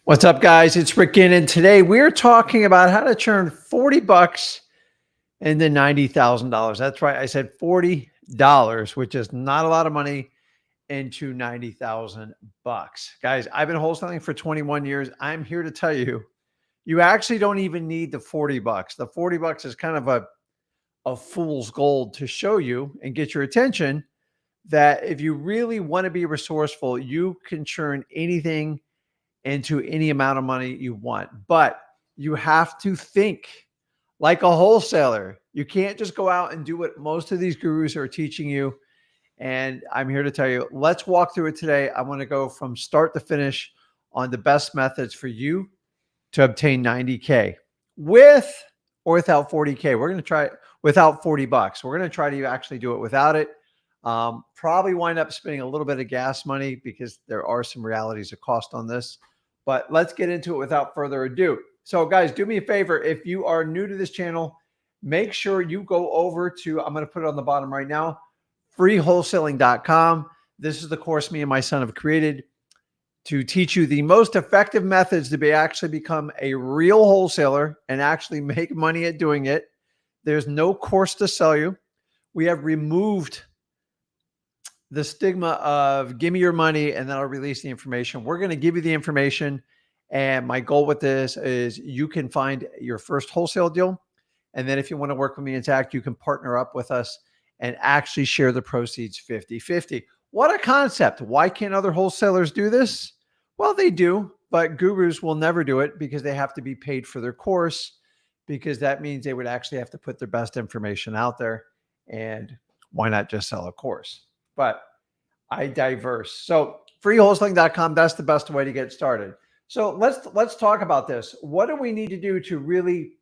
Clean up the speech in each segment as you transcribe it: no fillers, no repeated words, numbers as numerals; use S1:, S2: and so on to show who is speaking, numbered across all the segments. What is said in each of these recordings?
S1: What's up, guys? It's Rick Ginn, and today we're talking about how to turn $40 into $90,000. That's right. I said $40, which is not a lot of money, into 90,000 bucks. Guys, I've been wholesaling for 21 years. I'm here to tell you, you actually don't even need the 40 bucks. The 40 bucks is kind of a fool's gold to show you and get your attention that if you really want to be resourceful, you can churn anything into any amount of money you want, but you have to think like a wholesaler. You can't just go out and do what most of these gurus are teaching you. And I'm here to tell you, let's walk through it today. I want to go from start to finish on the best methods for you to obtain 90K with or without 40K. We're going to try it without 40 bucks. We're going to try to actually do it without it. Probably wind up spending a little bit of gas money because there are some realities of cost on this. But let's get into it without further ado. So guys, do me a favor. If you are new to this channel, make sure you go over to, I'm going to put it on the bottom right now, freewholesaling.com. This is the course me and my son have created to teach you the most effective methods to actually become a real wholesaler and actually make money at doing it. There's no course to sell you. We have removed the stigma of give me your money and then I'll release the information. We're going to give you the information. And my goal with this is you can find your first wholesale deal. And then if you want to work with me intact, you can partner up with us and actually share the proceeds 50-50. What a concept. Why can't other wholesalers do this? Well, they do, but gurus will never do it because they have to be paid for their course, because that means they would actually have to put their best information out there. And why not just sell a course? But I diverse. So freewholesaling.com, that's the best way to get started. So let's talk about this. What do we need to do to really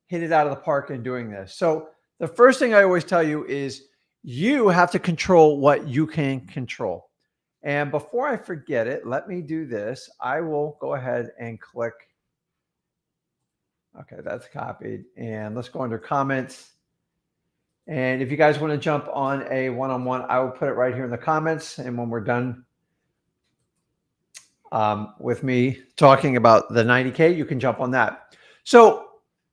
S1: hit it out of the park in doing this? So the first thing I always tell you is you have to control what you can control. And before I forget it, let me do this. I will go ahead and click. Okay, that's copied. And let's go under comments. And if you guys want to jump on a one-on-one, I will put it right here in the comments. And when we're done with me talking about the 90K, you can jump on that. So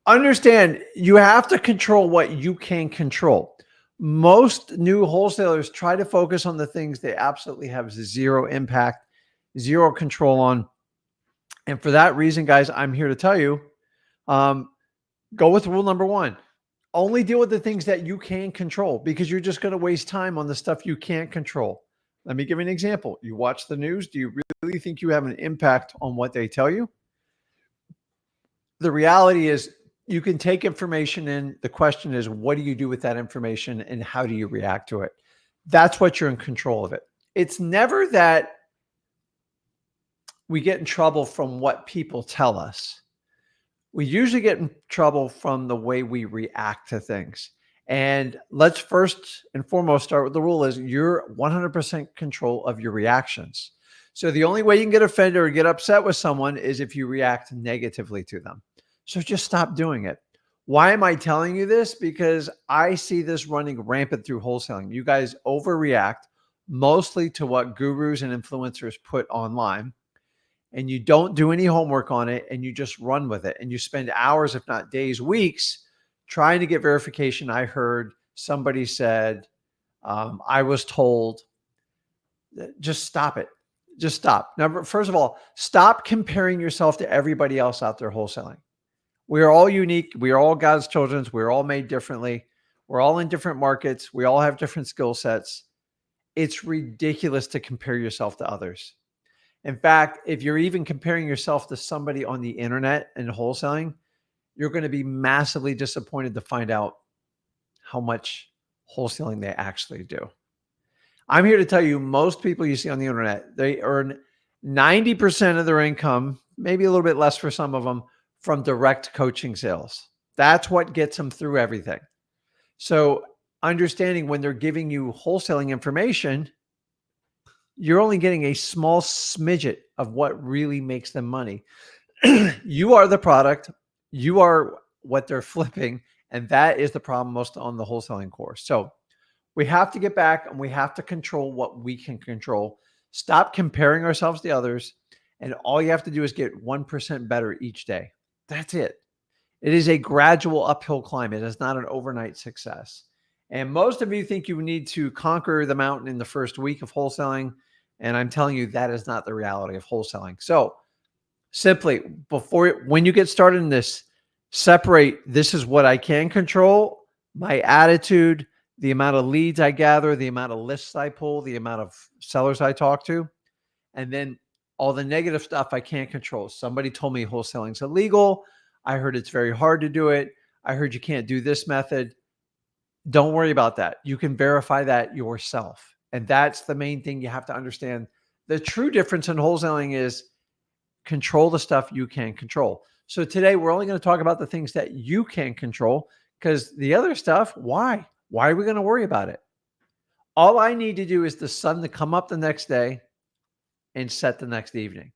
S1: understand, you have to control what you can control. Most new wholesalers try to focus on the things they absolutely have zero impact, zero control on. And for that reason, guys, I'm here to tell you, go with rule number one. Only deal with the things that you can control, because you're just going to waste time on the stuff you can't control. Let me give you an example. You watch the news. Do you really think you have an impact on what they tell you? The reality is you can take information in. The question is, what do you do with that information and how do you react to it? That's what you're in control of it. It's never that we get in trouble from what people tell us. We usually get in trouble from the way we react to things. And let's first and foremost start with the rule is you're 100% control of your reactions. So the only way you can get offended or get upset with someone is if you react negatively to them. So just stop doing it. Why am I telling you this? Because I see this running rampant through wholesaling. You guys overreact mostly to what gurus and influencers put online. And you don't do any homework on it, and you just run with it. And you spend hours, if not days, weeks, trying to get verification. I heard somebody said, I was told. Just stop it. Just stop. Number, first of all, stop comparing yourself to everybody else out there wholesaling. We are all unique. We are all God's children. We're all made differently. We're all in different markets. We all have different skill sets. It's ridiculous to compare yourself to others. In fact, if you're even comparing yourself to somebody on the internet and wholesaling, you're going to be massively disappointed to find out how much wholesaling they actually do. I'm here to tell you, most people you see on the internet, they earn 90% of their income, maybe a little bit less for some of them, from direct coaching sales. That's what gets them through everything. So understanding when they're giving you wholesaling information, you're only getting a small smidget of what really makes them money. You are the product. You are what they're flipping. And that is the problem most on the wholesaling course. So we have to get back and we have to control what we can control. Stop comparing ourselves to others And all you have to do is get 1% better each day. That's it. It is a gradual uphill climb. It is not an overnight success. And most of you think you need to conquer the mountain in the first week of wholesaling. And I'm telling you, that is not the reality of wholesaling. So simply, when you get started in this, separate, this is what I can control, my attitude, the amount of leads I gather, the amount of lists I pull, the amount of sellers I talk to, and then all the negative stuff I can't control. Somebody told me wholesaling is illegal. I heard it's very hard to do it. I heard you can't do this method. Don't worry about that. You can verify that yourself. And that's the main thing you have to understand. The true difference in wholesaling is control the stuff you can control. So today we're only going to talk about the things that you can control, because the other stuff, why? Why are we going to worry about it? All I need to do is the sun to come up the next day and set the next evening.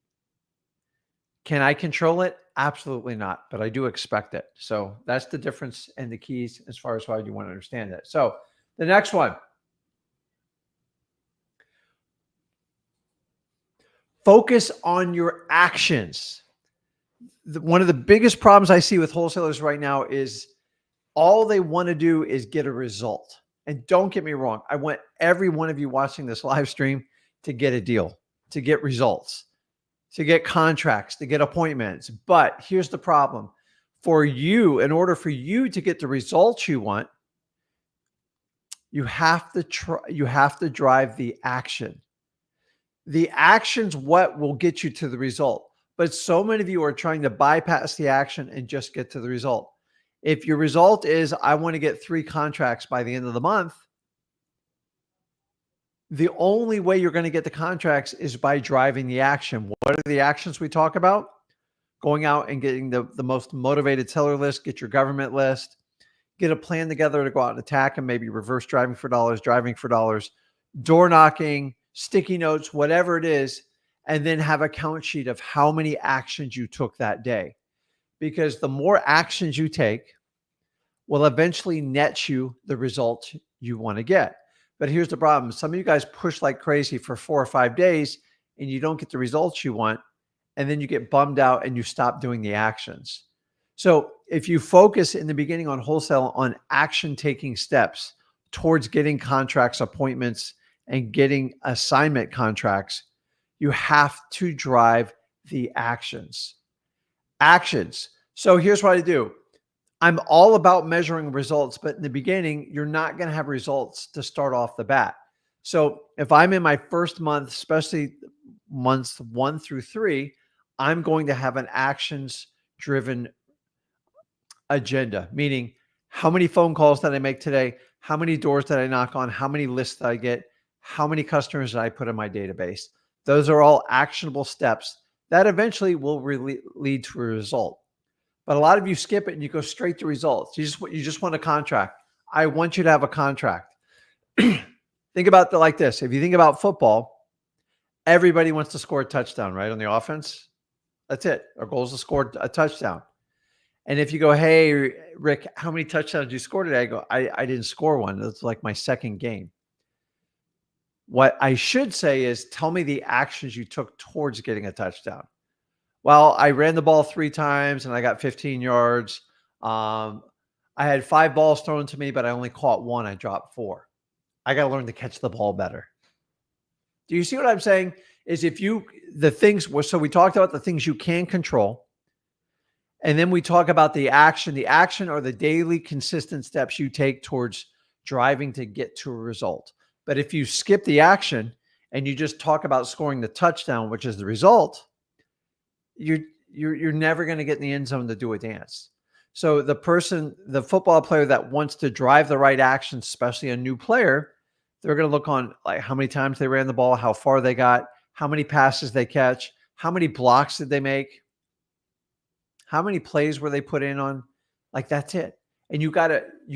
S1: Can I control it? Absolutely not, but I do expect it. So that's the difference and the keys as far as why you want to understand it. So the next one, focus on your actions. One of the biggest problems I see with wholesalers right now is all they want to do is get a result. And don't get me wrong, I want every one of you watching this live stream to get a deal, to get results, to get contracts, to get appointments. But here's the problem. For you, in order for you to get the results you want, you have to drive the action. The action's what will get you to the result. But so many of you are trying to bypass the action and just get to the result. If your result is, I want to get 3 contracts by the end of the month, the only way you're going to get the contracts is by driving the action. What are the actions we talk about? Going out and getting the most motivated seller list, get your government list, get a plan together to go out and attack and maybe reverse driving for dollars, door knocking, sticky notes, whatever it is, and then have a count sheet of how many actions you took that day. Because the more actions you take will eventually net you the results you want to get. But here's the problem. Some of you guys push like crazy for 4 or 5 days and you don't get the results you want. And then you get bummed out and you stop doing the actions. So if you focus in the beginning on wholesale on action taking steps towards getting contracts, appointments, and getting assignment contracts, you have to drive the actions. Actions. So here's what I do. I'm all about measuring results, but in the beginning, you're not going to have results to start off the bat. So if I'm in my first month, especially months 1 through 3, I'm going to have an actions driven agenda, meaning how many phone calls did I make today? How many doors did I knock on? How many lists did I get? How many customers did I put in my database? Those are all actionable steps that eventually will lead to a result. But a lot of you skip it and you go straight to results. You just want a contract. I want you to have a contract. Think about it like this. If you think about football, everybody wants to score a touchdown, right? On the offense. That's it. Our goal is to score a touchdown. And if you go, hey, Rick, how many touchdowns did you score today? I go, I didn't score one. It's like my second game. What I should say is, tell me the actions you took towards getting a touchdown. Well, I ran the ball 3 times and I got 15 yards. I had 5 balls thrown to me, but I only caught 1. I dropped 4. I got to learn to catch the ball better. Do you see what I'm saying? Is so we talked about the things you can control. And then we talk about the action. The action are the daily consistent steps you take towards driving to get to a result. But if you skip the action and you just talk about scoring the touchdown, which is the result, you're never going to get in the end zone to do a dance. So the football player that wants to drive the right action, especially a new player, they're going to look on like how many times they ran the ball, how far they got, how many passes they catch, how many blocks did they make, how many plays were they put in on. Like, that's it. And you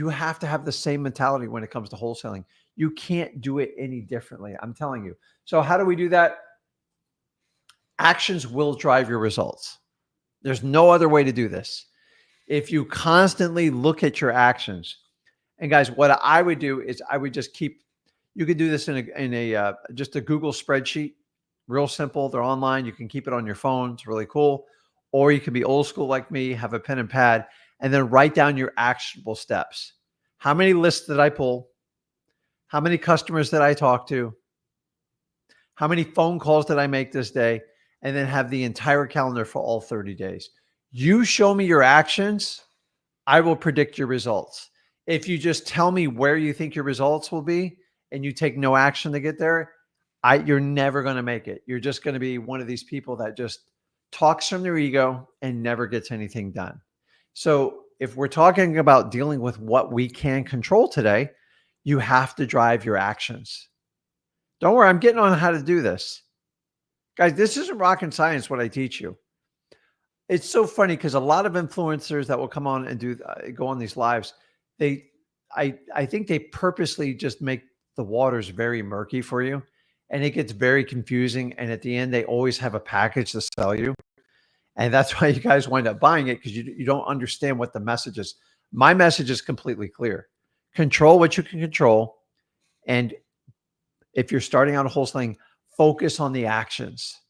S1: have to have the same mentality when it comes to wholesaling. You can't do it any differently. I'm telling you. So how do we do that? Actions will drive your results. There's no other way to do this. If you constantly look at your actions, and guys, what I would do is I would just you could do this in just a Google spreadsheet, Real simple. They're online. You can keep it on your phone. It's really cool. Or you can be old school like me, have a pen and pad, and then write down your actionable steps. How many lists did I pull? How many customers did I talk to? How many phone calls did I make this day? And then have the entire calendar for all 30 days. You show me your actions, I will predict your results. If you just tell me where you think your results will be and you take no action to get there, you're never going to make it. You're just going to be one of these people that just talks from their ego and never gets anything done. So if we're talking about dealing with what we can control today, you have to drive your actions. Don't worry, I'm getting on how to do this. Guys, this isn't rocket science, what I teach you. It's so funny because a lot of influencers that will come on and go on these lives, I think they purposely just make the waters very murky for you, and it gets very confusing. And at the end, they always have a package to sell you, and that's why you guys wind up buying it, because you don't understand what the message is. My message is completely clear: control what you can control, and if you're starting out wholesaling, focus on the actions.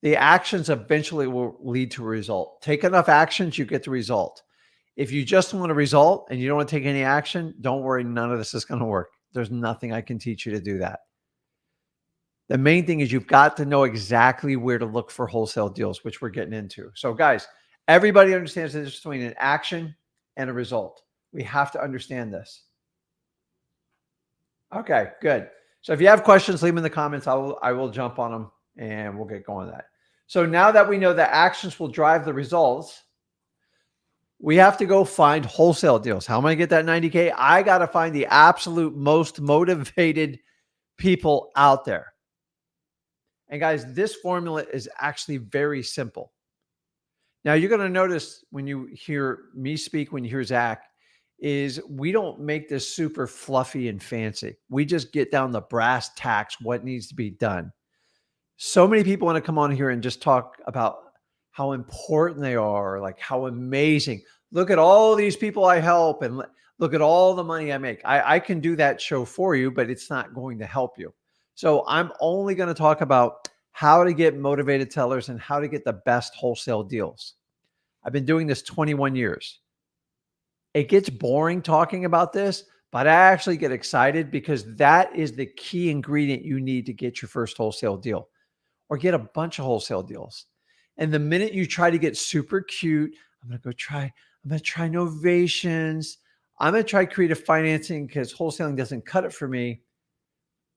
S1: The actions eventually will lead to a result. Take enough actions, you get the result. If you just want a result and you don't want to take any action, don't worry, none of this is going to work. There's nothing I can teach you to do that. The main thing is you've got to know exactly where to look for wholesale deals, which we're getting into. So guys, everybody understands the difference between an action and a result. We have to understand this. Okay, good. So if you have questions, leave them in the comments. I will jump on them and we'll get going with that. So now that we know that actions will drive the results, we have to go find wholesale deals. How am I going to get that 90K? I got to find the absolute most motivated people out there. And guys, this formula is actually very simple. Now you're going to notice when you hear me speak, when you hear Zach, is we don't make this super fluffy and fancy. We just get down the brass tacks, what needs to be done. So many people want to come on here and just talk about how important they are, like how amazing. Look at all these people I help and look at all the money I make. I can do that show for you, but it's not going to help you. So I'm only going to talk about how to get motivated sellers and how to get the best wholesale deals. I've been doing this 21 years. It gets boring talking about this, but I actually get excited because that is the key ingredient you need to get your first wholesale deal or get a bunch of wholesale deals. And the minute you try to get super cute, I'm going to try novations. I'm going to try creative financing because wholesaling doesn't cut it for me.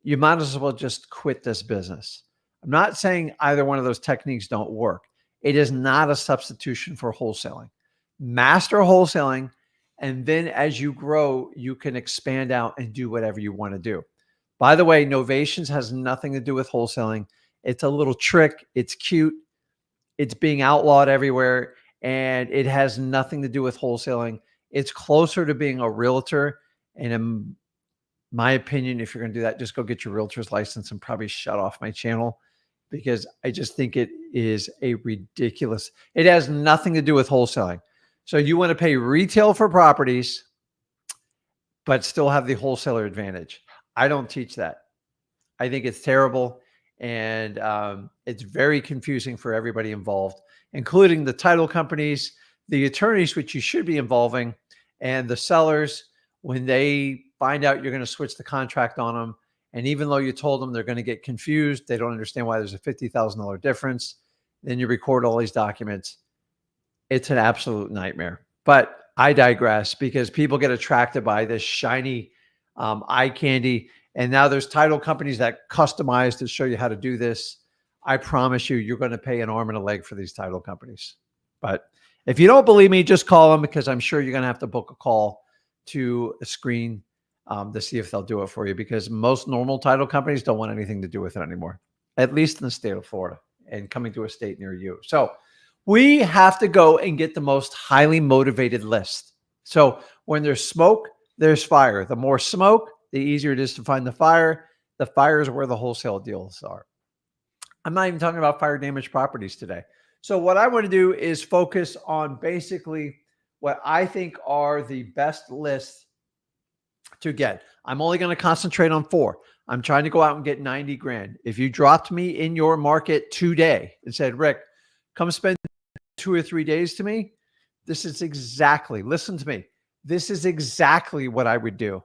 S1: You might as well just quit this business. I'm not saying either one of those techniques don't work. It is not a substitution for wholesaling. Master wholesaling, and then as you grow, you can expand out and do whatever you want to do. By the way, novations has nothing to do with wholesaling. It's a little trick. It's cute. It's being outlawed everywhere, and it has nothing to do with wholesaling. It's closer to being a realtor. And in my opinion, if you're going to do that, just go get your realtor's license and probably shut off my channel, because I just think it is a ridiculous. It has nothing to do with wholesaling. So you want to pay retail for properties, but still have the wholesaler advantage. I don't teach that. I think it's terrible. And it's very confusing for everybody involved, including the title companies, the attorneys, which you should be involving, and the sellers when they find out you're going to switch the contract on them. And even though you told them, they're going to get confused. They don't understand why there's a $50,000 difference. Then you record all these documents. It's an absolute nightmare. But I digress, because people get attracted by this shiny eye candy. And now there's title companies that customize to show you how to do this. I promise you, you're going to pay an arm and a leg for these title companies. But if you don't believe me, just call them, because I'm sure you're going to have to book a call to a screen to see if they'll do it for you, because most normal title companies don't want anything to do with it anymore, at least in the state of Florida and coming to a state near you. So we have to go and get the most highly motivated list. So when there's smoke, there's fire. The more smoke, the easier it is to find the fire. The fire is where the wholesale deals are. I'm not even talking about fire damaged properties today. So what I want to do is focus on basically what I think are the best lists to get. I'm only going to concentrate on 4. I'm trying to go out and get 90 grand. If you dropped me in your market today and said, Rick, come spend 2 or 3 days to me, this is exactly, listen to me. This is exactly what I would do.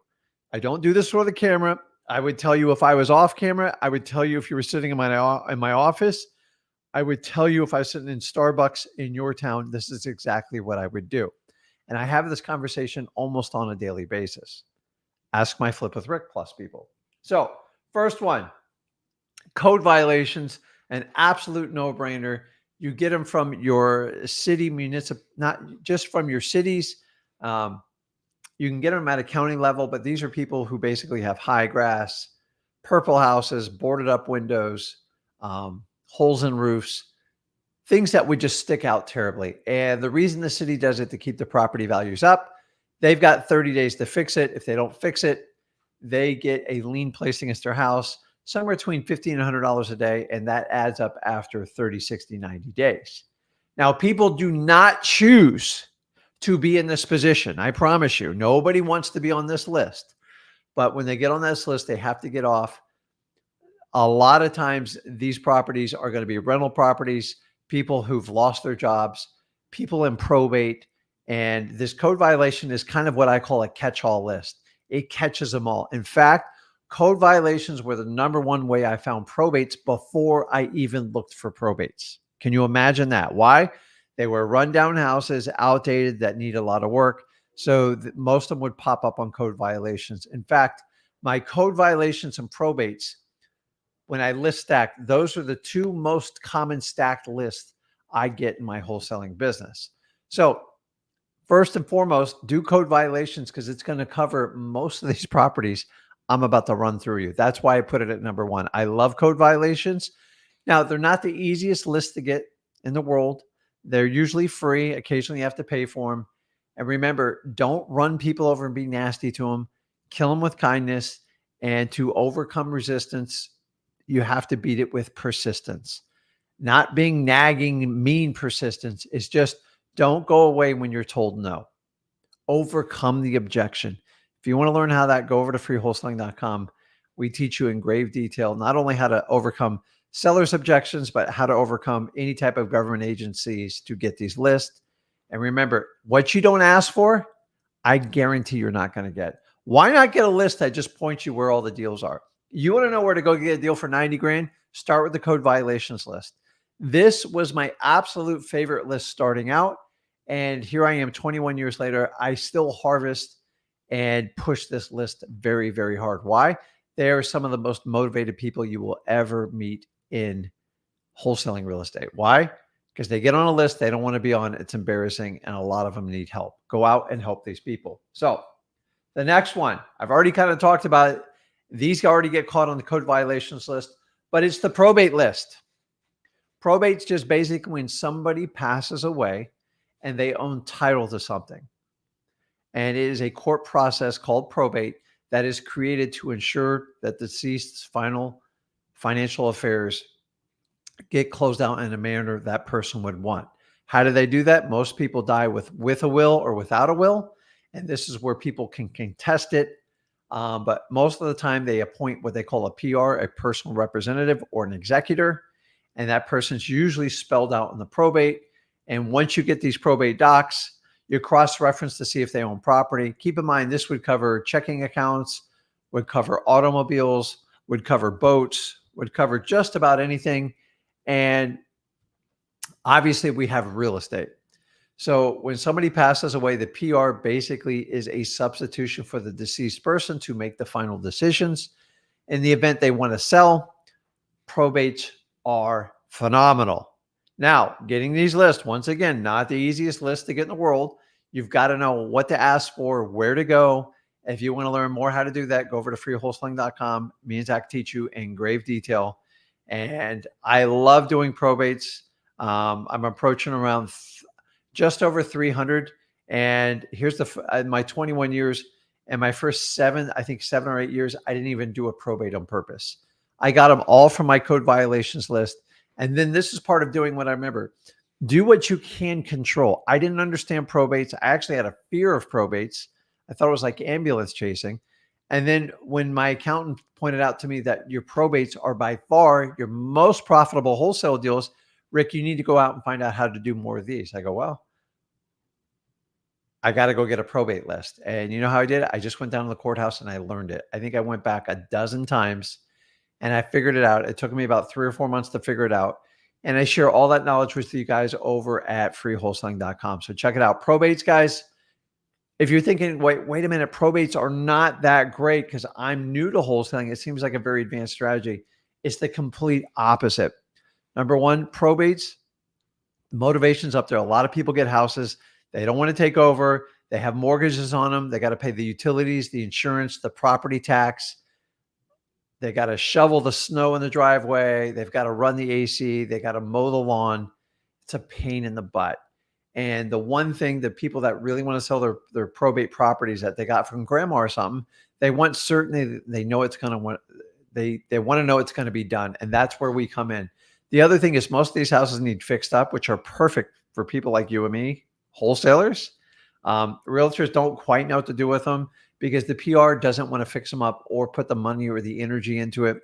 S1: I don't do this for the camera. I would tell you if I was off camera. I would tell you if you were sitting in my office. I would tell you if I was sitting in Starbucks in your town. This is exactly what I would do. And I have this conversation almost on a daily basis. Ask my Flip with Rick Plus people. So first one, code violations, an absolute no-brainer. You get them from your city, not just from your cities. You can get them at a county level, but these are people who basically have high grass, purple houses, boarded up windows, holes in roofs, things that would just stick out terribly. And the reason the city does it to keep the property values up, they've got 30 days to fix it. If they don't fix it, they get a lien placed against their house, somewhere between $50 and $100 a day, and that adds up after 30, 60, 90 days. Now, people do not choose to be in this position. I promise you, nobody wants to be on this list. But when they get on this list, they have to get off. A lot of times, these properties are going to be rental properties, people who've lost their jobs, people in probate, and this code violation is kind of what I call a catch-all list. It catches them all. In fact, code violations were the number one way I found probates before I even looked for probates. Can you imagine that? Why? They were rundown houses, outdated, that need a lot of work. So most of them would pop up on code violations. In fact, my code violations and probates, when I list stack, those are the two most common stacked lists I get in my wholesaling business. So first and foremost, do code violations because it's going to cover most of these properties I'm about to run through you. That's why I put it at number one. I love code violations. Now, they're not the easiest list to get in the world. They're usually free. Occasionally, you have to pay for them. And remember, don't run people over and be nasty to them. Kill them with kindness. And to overcome resistance, you have to beat it with persistence. Not being nagging, mean persistence. It's just don't go away when you're told no. Overcome the objection. If you want to learn how that, go over to freewholesaling.com. We teach you in grave detail, not only how to overcome sellers' objections, but how to overcome any type of government agencies to get these lists. And remember, what you don't ask for, I guarantee you're not going to get. Why not get a list that just points you where all the deals are? You want to know where to go get a deal for 90 grand? Start with the code violations list. This was my absolute favorite list starting out. And here I am 21 years later. I still harvest and push this list very, very hard. Why? They are some of the most motivated people you will ever meet in wholesaling real estate. Why? Because they get on a list they don't want to be on. It's embarrassing, and a lot of them need help. Go out and help these people. So the next one, I've already kind of talked about it. These already get caught on the code violations list, but it's the probate list. Probate's just basically when somebody passes away and they own title to something. And it is a court process called probate that is created to ensure that the deceased's final financial affairs get closed out in a manner that person would want. How do they do that? Most people die with a will or without a will. And this is where people can contest it. But most of the time they appoint what they call a PR, a personal representative, or an executor. And that person's usually spelled out in the probate. And once you get these probate docs, you cross-reference to see if they own property. Keep in mind, this would cover checking accounts, would cover automobiles, would cover boats, would cover just about anything. And obviously we have real estate. So when somebody passes away, the PR basically is a substitution for the deceased person to make the final decisions. In the event they want to sell, probates are phenomenal. Now, getting these lists, once again, not the easiest list to get in the world. You've got to know what to ask for, where to go. If you want to learn more how to do that, go over to freewholesaling.com. Me and Zach teach you in grave detail. And I love doing probates. I'm approaching around just over 300. And here's my 21 years and my first 7 or 8 years, I didn't even do a probate on purpose. I got them all from my code violations list. And then this is part of doing what I remember. Do what you can control. I didn't understand probates. I actually had a fear of probates. I thought it was like ambulance chasing. And then when my accountant pointed out to me that your probates are by far your most profitable wholesale deals, Rick, you need to go out and find out how to do more of these. I go, well, I got to go get a probate list. And you know how I did it? I just went down to the courthouse and I learned it. I think I went back a dozen times and I figured it out. It took me about 3 or 4 months to figure it out. And I share all that knowledge with you guys over at freewholesaling.com. So check it out. Probates, guys. If you're thinking, wait a minute, probates are not that great because I'm new to wholesaling, it seems like a very advanced strategy. It's the complete opposite. Number one, probates, motivation's up there. A lot of people get houses. They don't want to take over. They have mortgages on them. They got to pay the utilities, the insurance, the property tax. They got to shovel the snow in the driveway. They've got to run the AC. They got to mow the lawn. It's a pain in the butt. And the one thing that people that really want to sell their probate properties that they got from grandma or something, they want certainty. They know it's going to they want to know it's going to be done. And that's where we come in. The other thing is most of these houses need fixed up, which are perfect for people like you and me, wholesalers. Realtors don't quite know what to do with them because the PR doesn't want to fix them up or put the money or the energy into it.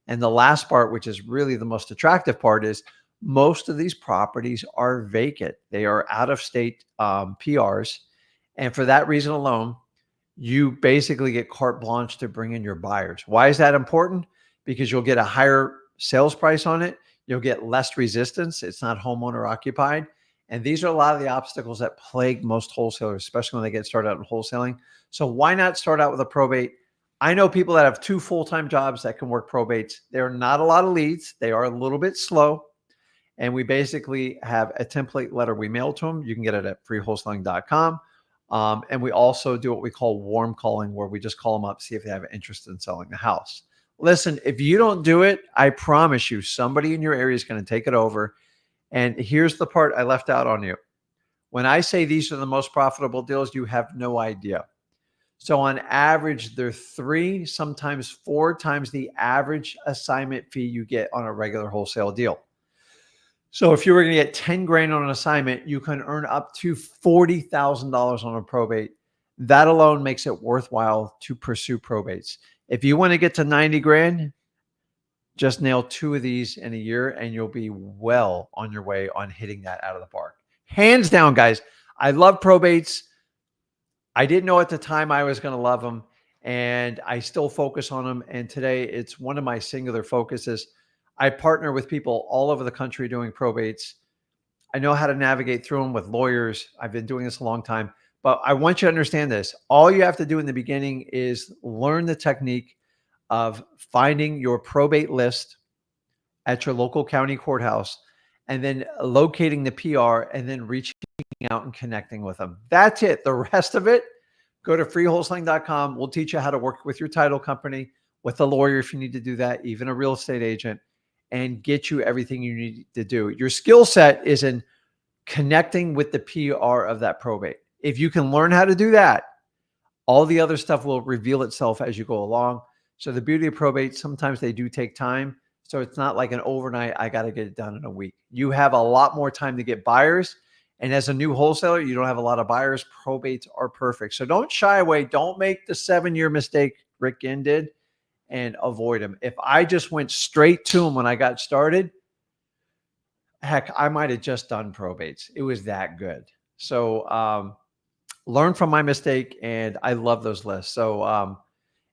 S1: And the last part, which is really the most attractive part, is most of these properties are vacant. They are out of state PRs. And for that reason alone, you basically get carte blanche to bring in your buyers. Why is that important? Because you'll get a higher sales price on it. You'll get less resistance. It's not homeowner occupied. And these are a lot of the obstacles that plague most wholesalers, especially when they get started out in wholesaling. So why not start out with a probate? I know people that have 2 full-time jobs that can work probates. There are not a lot of leads. They are a little bit slow. And we basically have a template letter we mail to them. You can get it at freewholesaling.com. And we also do what we call warm calling, where we just call them up, see if they have an interest in selling the house. Listen, if you don't do it, I promise you somebody in your area is going to take it over. And here's the part I left out on you. When I say these are the most profitable deals, you have no idea. So on average, they're 3, sometimes 4 times the average assignment fee you get on a regular wholesale deal. So if you were going to get 10 grand on an assignment, you can earn up to $40,000 on a probate. That alone makes it worthwhile to pursue probates. If you want to get to 90 grand, just nail 2 of these in a year and you'll be well on your way on hitting that out of the park. Hands down, guys. I love probates. I didn't know at the time I was going to love them, and I still focus on them. And today it's one of my singular focuses. I partner with people all over the country doing probates. I know how to navigate through them with lawyers. I've been doing this a long time, but I want you to understand this. All you have to do in the beginning is learn the technique of finding your probate list at your local county courthouse and then locating the PR and then reaching out and connecting with them. That's it. The rest of it, go to freewholesaling.com. We'll teach you how to work with your title company, with a lawyer if you need to do that, even a real estate agent, and get you everything you need to do. Your skill set is in connecting with the PR of that probate. If you can learn how to do that, all the other stuff will reveal itself as you go along. So the beauty of probate, sometimes they do take time. So it's not like an overnight, I got to get it done in a week. You have a lot more time to get buyers. And as a new wholesaler, you don't have a lot of buyers. Probates are perfect. So don't shy away. Don't make the 7-year mistake Rick Ginn did and avoid them. If I just went straight to them when I got started, heck, I might have just done probates. It was that good. So learn from my mistake, and I love those lists. So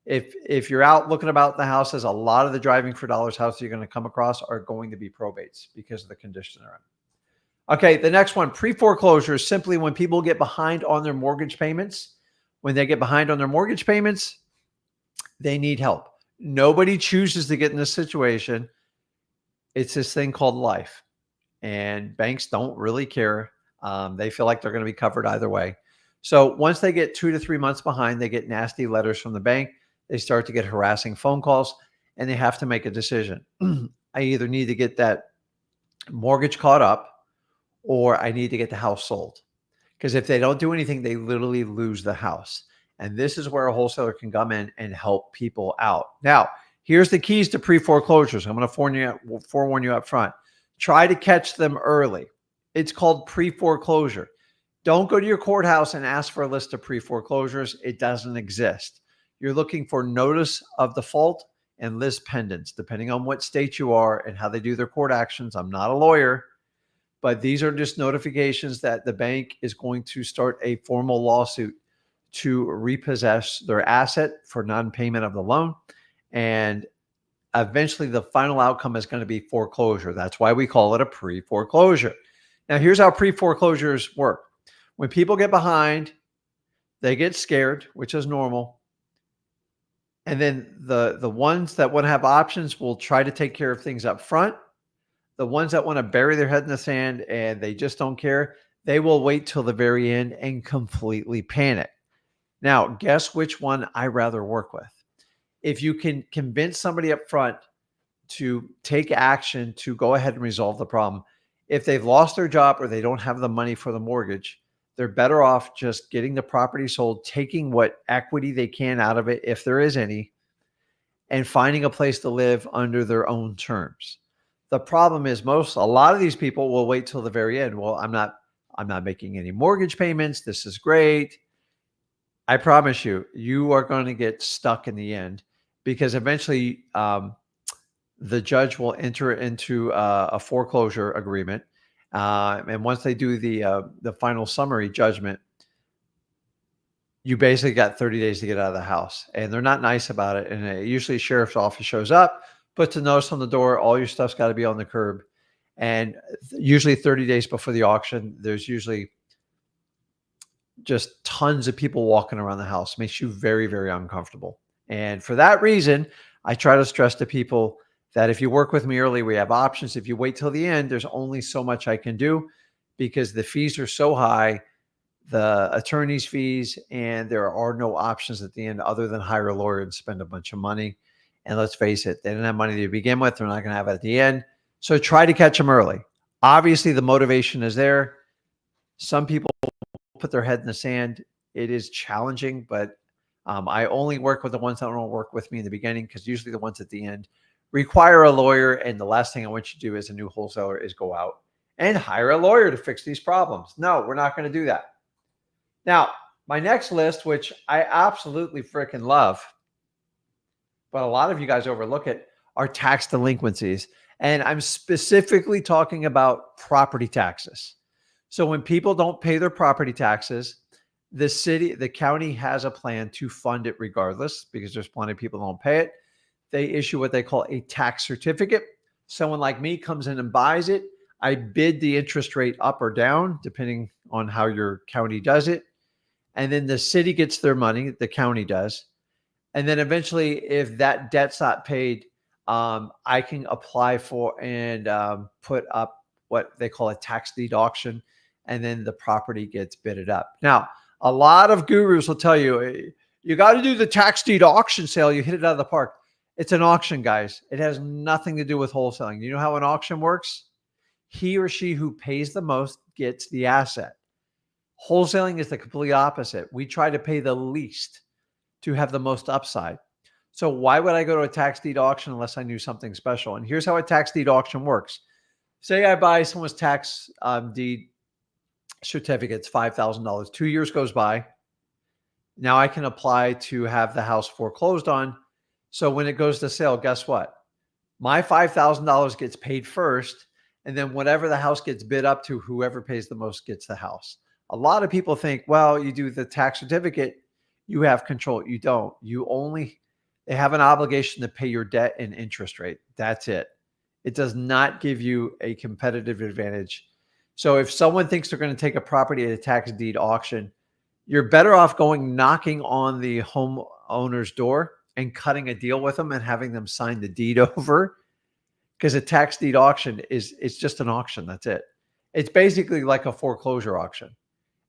S1: if you're out looking about the houses, a lot of the driving for dollars houses you're going to come across are going to be probates because of the condition they're in. Okay, the next one, pre-foreclosure, is simply when people get behind on their mortgage payments. When they get behind on their mortgage payments, they need help. Nobody chooses to get in this situation. It's this thing called life. And banks don't really care. They feel like they're going to be covered either way. So once they get 2 to 3 months behind, they get nasty letters from the bank. They start to get harassing phone calls, and they have to make a decision. I either need to get that mortgage caught up, or I need to get the house sold. Because if they don't do anything, they literally lose the house. And this is where a wholesaler can come in and help people out. Now, here's the keys to pre-foreclosures. I'm going to forewarn you up front. Try to catch them early. It's called pre-foreclosure. Don't go to your courthouse and ask for a list of pre-foreclosures. It doesn't exist. you're looking for notice of default and lis pendens, depending on what state you are and how they do their court actions. I'm not a lawyer, but these are just notifications that the bank is going to start a formal lawsuit to repossess their asset for non-payment of the loan. And eventually the final outcome is going to be foreclosure. That's why we call it a pre-foreclosure. Now, here's how pre-foreclosures work. When people get behind, they get scared, which is normal. And then the ones that want to have options will try to take care of things up front. The ones that want to bury their head in the sand and they just don't care, they will wait till the very end and completely panic. Now, guess which one I rather work with? If you can convince somebody up front to take action to go ahead and resolve the problem, if they've lost their job or they don't have the money for the mortgage, they're better off just getting the property sold, taking what equity they can out of it, if there is any, and finding a place to live under their own terms. The problem is a lot of these people will wait till the very end. Well, I'm not making any mortgage payments. This is great. I promise you, you are going to get stuck in the end, because eventually the judge will enter into a foreclosure agreement. And once they do the final summary judgment, you basically got 30 days to get out of the house. And they're not nice about it. And usually sheriff's office shows up, puts a notice on the door, all your stuff's got to be on the curb. And usually 30 days before the auction, there's usually just tons of people walking around the house. Makes you very, very uncomfortable. And for that reason, I try to stress to people that if you work with me early, we have options. If you wait till the end, there's only so much I can do, because the fees are so high, the attorney's fees, and there are no options at the end other than hire a lawyer and spend a bunch of money. And let's face it, they didn't have money to begin with. They're not going to have it at the end. So try to catch them early. Obviously, the motivation is there. Some people put their head in the sand. It is challenging, but I only work with the ones that don't work with me in the beginning, because usually the ones at the end require a lawyer. And the last thing I want you to do as a new wholesaler is go out and hire a lawyer to fix these problems. No, we're not going to do that. Now, my next list, which I absolutely freaking love, but a lot of you guys overlook it, are tax delinquencies. And I'm specifically talking about property taxes. So when people don't pay their property taxes, the county has a plan to fund it regardless, because there's plenty of people who don't pay it. They issue what they call a tax certificate. Someone like me comes in and buys it. I bid the interest rate up or down, depending on how your county does it. And then the city gets their money, the county does. And then eventually, if that debt's not paid, I can apply for and put up what they call a tax deed auction, and then the property gets bidded up. Now, a lot of gurus will tell you, you got to do the tax deed auction sale. You hit it out of the park. It's an auction, guys. It has nothing to do with wholesaling. You know how an auction works? He or she who pays the most gets the asset. Wholesaling is the complete opposite. We try to pay the least to have the most upside. So why would I go to a tax deed auction unless I knew something special? And here's how a tax deed auction works. Say I buy someone's tax deed certificate, it's $5,000. 2 years goes by. Now I can apply to have the house foreclosed on. So when it goes to sale, guess what? My $5,000 gets paid first, and then whatever the house gets bid up to, whoever pays the most gets the house. A lot of people think, well, you do the tax certificate, you have control. You don't. They have an obligation to pay your debt and interest rate. That's it. It does not give you a competitive advantage. So if someone thinks they're going to take a property at a tax deed auction, you're better off going knocking on the homeowner's door and cutting a deal with them and having them sign the deed over. Because a tax deed auction it's just an auction. That's it. It's basically like a foreclosure auction.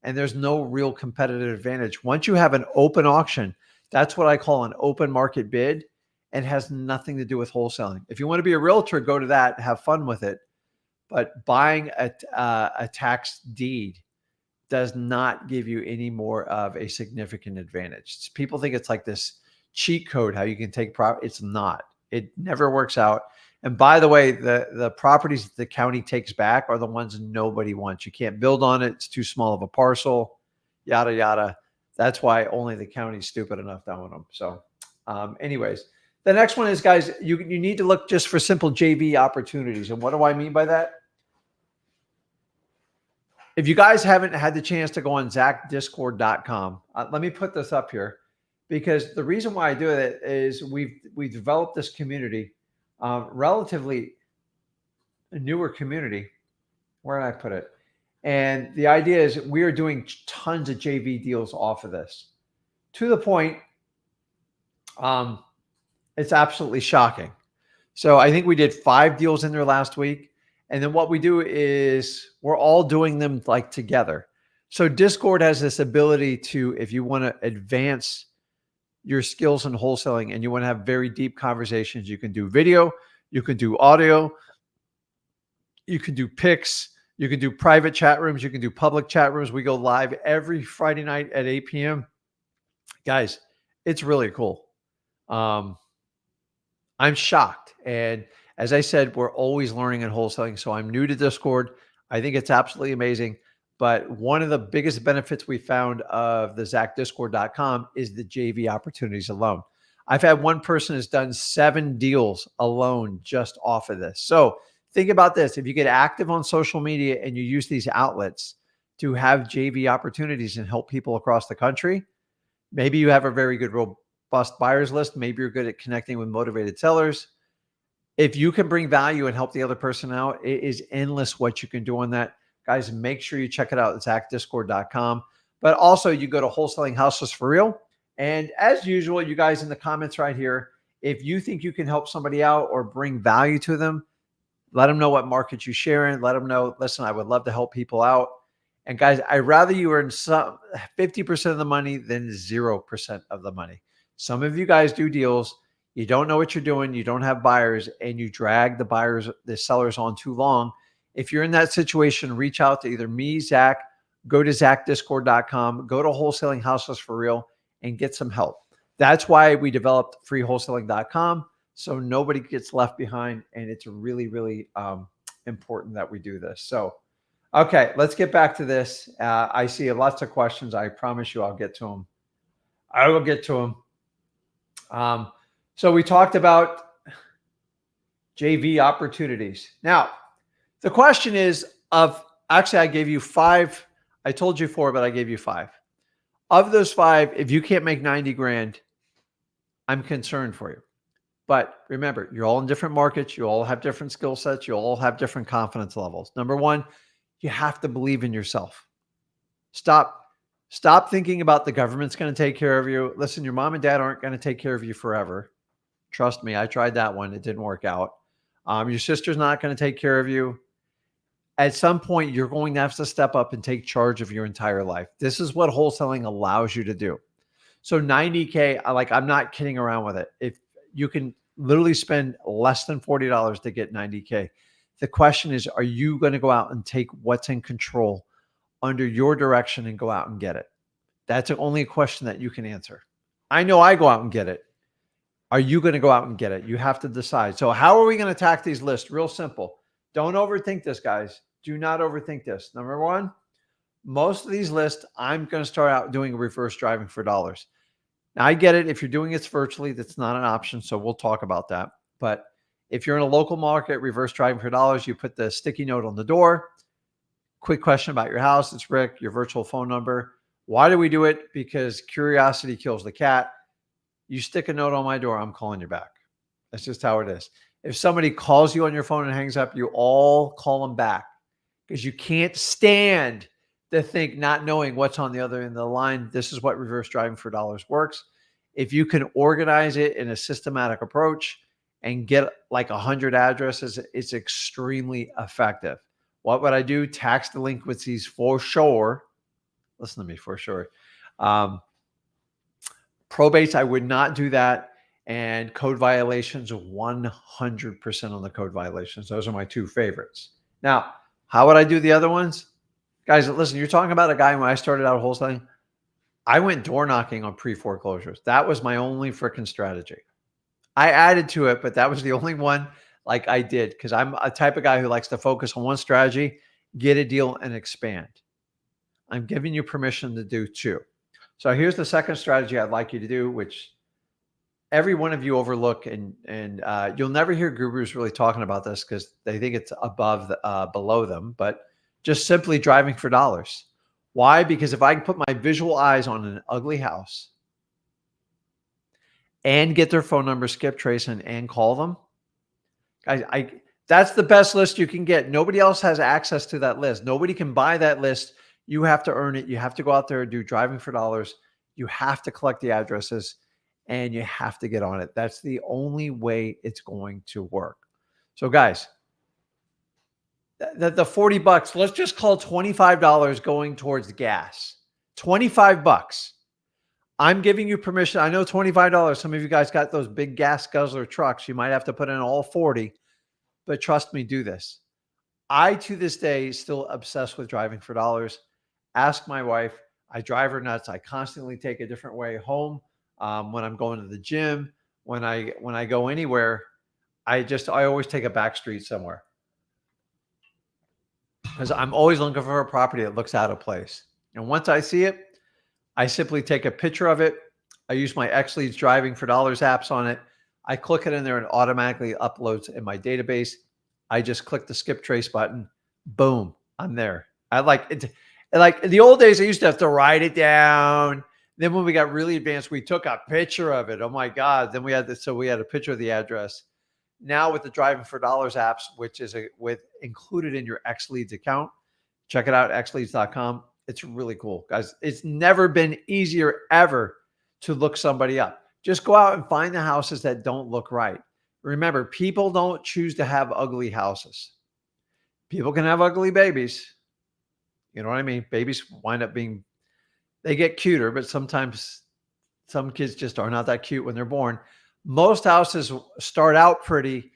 S1: And there's no real competitive advantage. Once you have an open auction, that's what I call an open market bid, and has nothing to do with wholesaling. If you want to be a realtor, go to that, have fun with it. But buying a tax deed does not give you any more of a significant advantage. People think it's like this cheat code, how you can take property. It's not. It never works out. And by the way, the properties the county takes back are the ones nobody wants. You can't build on it. It's too small of a parcel, yada, yada. That's why only the county's stupid enough to own them. So anyways, the next one is, guys, you need to look just for simple JV opportunities. And what do I mean by that? If you guys haven't had the chance to go on zachdiscord.com, let me put this up here, because the reason why I do it is we've developed this community, relatively a newer community. Where did I put it? And the idea is we are doing tons of JV deals off of this, to the point it's absolutely shocking. So I think we did 5 deals in there last week. And then what we do is we're all doing them like together. So Discord has this ability to, if you want to advance your skills in wholesaling and you want to have very deep conversations, you can do video, you can do audio, you can do pics, you can do private chat rooms, you can do public chat rooms. We go live every Friday night at 8 p.m. Guys, it's really cool. I'm shocked. And as I said, we're always learning in wholesaling. So I'm new to Discord. I think it's absolutely amazing. But one of the biggest benefits we found of the zachdiscord.com is the JV opportunities alone. I've had one person has done 7 deals alone just off of this. So think about this. If you get active on social media and you use these outlets to have JV opportunities and help people across the country, maybe you have a very good robust buyers list. Maybe you're good at connecting with motivated sellers. If you can bring value and help the other person out, it is endless what you can do on that. Guys, make sure you check it out at zachdiscord.com. But also you go to Wholesaling Houseless for Real. And as usual, you guys in the comments right here, if you think you can help somebody out or bring value to them, let them know what market you share in. Let them know, listen, I would love to help people out. And guys, I'd rather you earn 50% of the money than 0% of the money. Some of you guys do deals. You don't know what you're doing. You don't have buyers, and you drag the sellers on too long. If you're in that situation, reach out to either me, Zach, go to zachdiscord.com, go to Wholesaling Houseless for Real, and get some help. That's why we developed freewholesaling.com, so nobody gets left behind. And it's really, really important that we do this. So, okay, let's get back to this. I see lots of questions. I promise you I'll get to them. I will get to them. So we talked about JV opportunities. Now, the question is actually, I gave you 5. I told you 4, but I gave you 5. Of those 5, if you can't make 90 grand, I'm concerned for you. But remember, you're all in different markets. You all have different skill sets. You all have different confidence levels. Number 1, you have to believe in yourself. Stop thinking about the government's going to take care of you. Listen, your mom and dad aren't going to take care of you forever. Trust me, I tried that one. It didn't work out. Your sister's not going to take care of you. At some point, you're going to have to step up and take charge of your entire life. This is what wholesaling allows you to do. So 90K, I'm not kidding around with it. If you can literally spend less than $40 to get 90K, the question is, are you going to go out and take what's in control under your direction and go out and get it? That's only a question that you can answer. I know I go out and get it. Are you going to go out and get it? You have to decide. So how are we going to attack these lists? Real simple. Don't overthink this, guys. Do not overthink this. Number 1, most of these lists, I'm going to start out doing reverse driving for dollars. Now, I get it. If you're doing it virtually, that's not an option. So we'll talk about that. But if you're in a local market, reverse driving for dollars, you put the sticky note on the door. Quick question about your house. It's Rick, your virtual phone number. Why do we do it? Because curiosity kills the cat. You stick a note on my door, I'm calling you back. That's just how it is. If somebody calls you on your phone and hangs up, you all call them back, because you can't stand to think not knowing what's on the other end of the line. This is what reverse driving for dollars works. If you can organize it in a systematic approach and get like 100 addresses, it's extremely effective. What would I do? Tax delinquencies for sure. Listen to me, for sure. Probates, I would not do that. And code violations, 100% on the code violations. Those are my 2 favorites. Now, how would I do the other ones? Guys, listen, you're talking about a guy when I started out wholesaling. I went door knocking on pre-foreclosures. That was my only freaking strategy. I added to it, but that was the only one I did, because I'm a type of guy who likes to focus on one strategy, get a deal, and expand. I'm giving you permission to do 2. So here's the second strategy I'd like you to do, which every one of you overlook, and you'll never hear gurus really talking about this because they think it's below them, but just simply driving for dollars. Why? Because if I can put my visual eyes on an ugly house and get their phone number, skip trace, and call them, that's the best list you can get. Nobody else has access to that list. Nobody can buy that list. You have to earn it. You have to go out there and do driving for dollars. You have to collect the addresses and you have to get on it. That's the only way it's going to work. So guys, the 40 bucks, let's just call $25 going towards gas. 25 bucks. I'm giving you permission. I know $25. Some of you guys got those big gas guzzler trucks. You might have to put in all 40, but trust me, do this. I, to this day, still obsessed with driving for dollars. Ask my wife. I drive her nuts. I constantly take a different way home. When I'm going to the gym, when I go anywhere, I always take a back street somewhere because I'm always looking for a property that looks out of place. And once I see it, I simply take a picture of it. I use my XLeads driving for dollars apps on it. I click it in there and automatically uploads in my database. I just click the skip trace button. Boom, I'm there. I like it. Like in the old days, I used to have to write it down. Then when we got really advanced, we took a picture of it. Oh my God. Then we had a picture of the address. Now with the driving for dollars apps, which is included in your XLeads account, check it out, xleads.com. It's really cool, guys. It's never been easier ever to look somebody up. Just go out and find the houses that don't look right. Remember, people don't choose to have ugly houses. People can have ugly babies. You know what I mean? Babies wind up they get cuter, but sometimes some kids just are not that cute when they're born. Most houses start out pretty,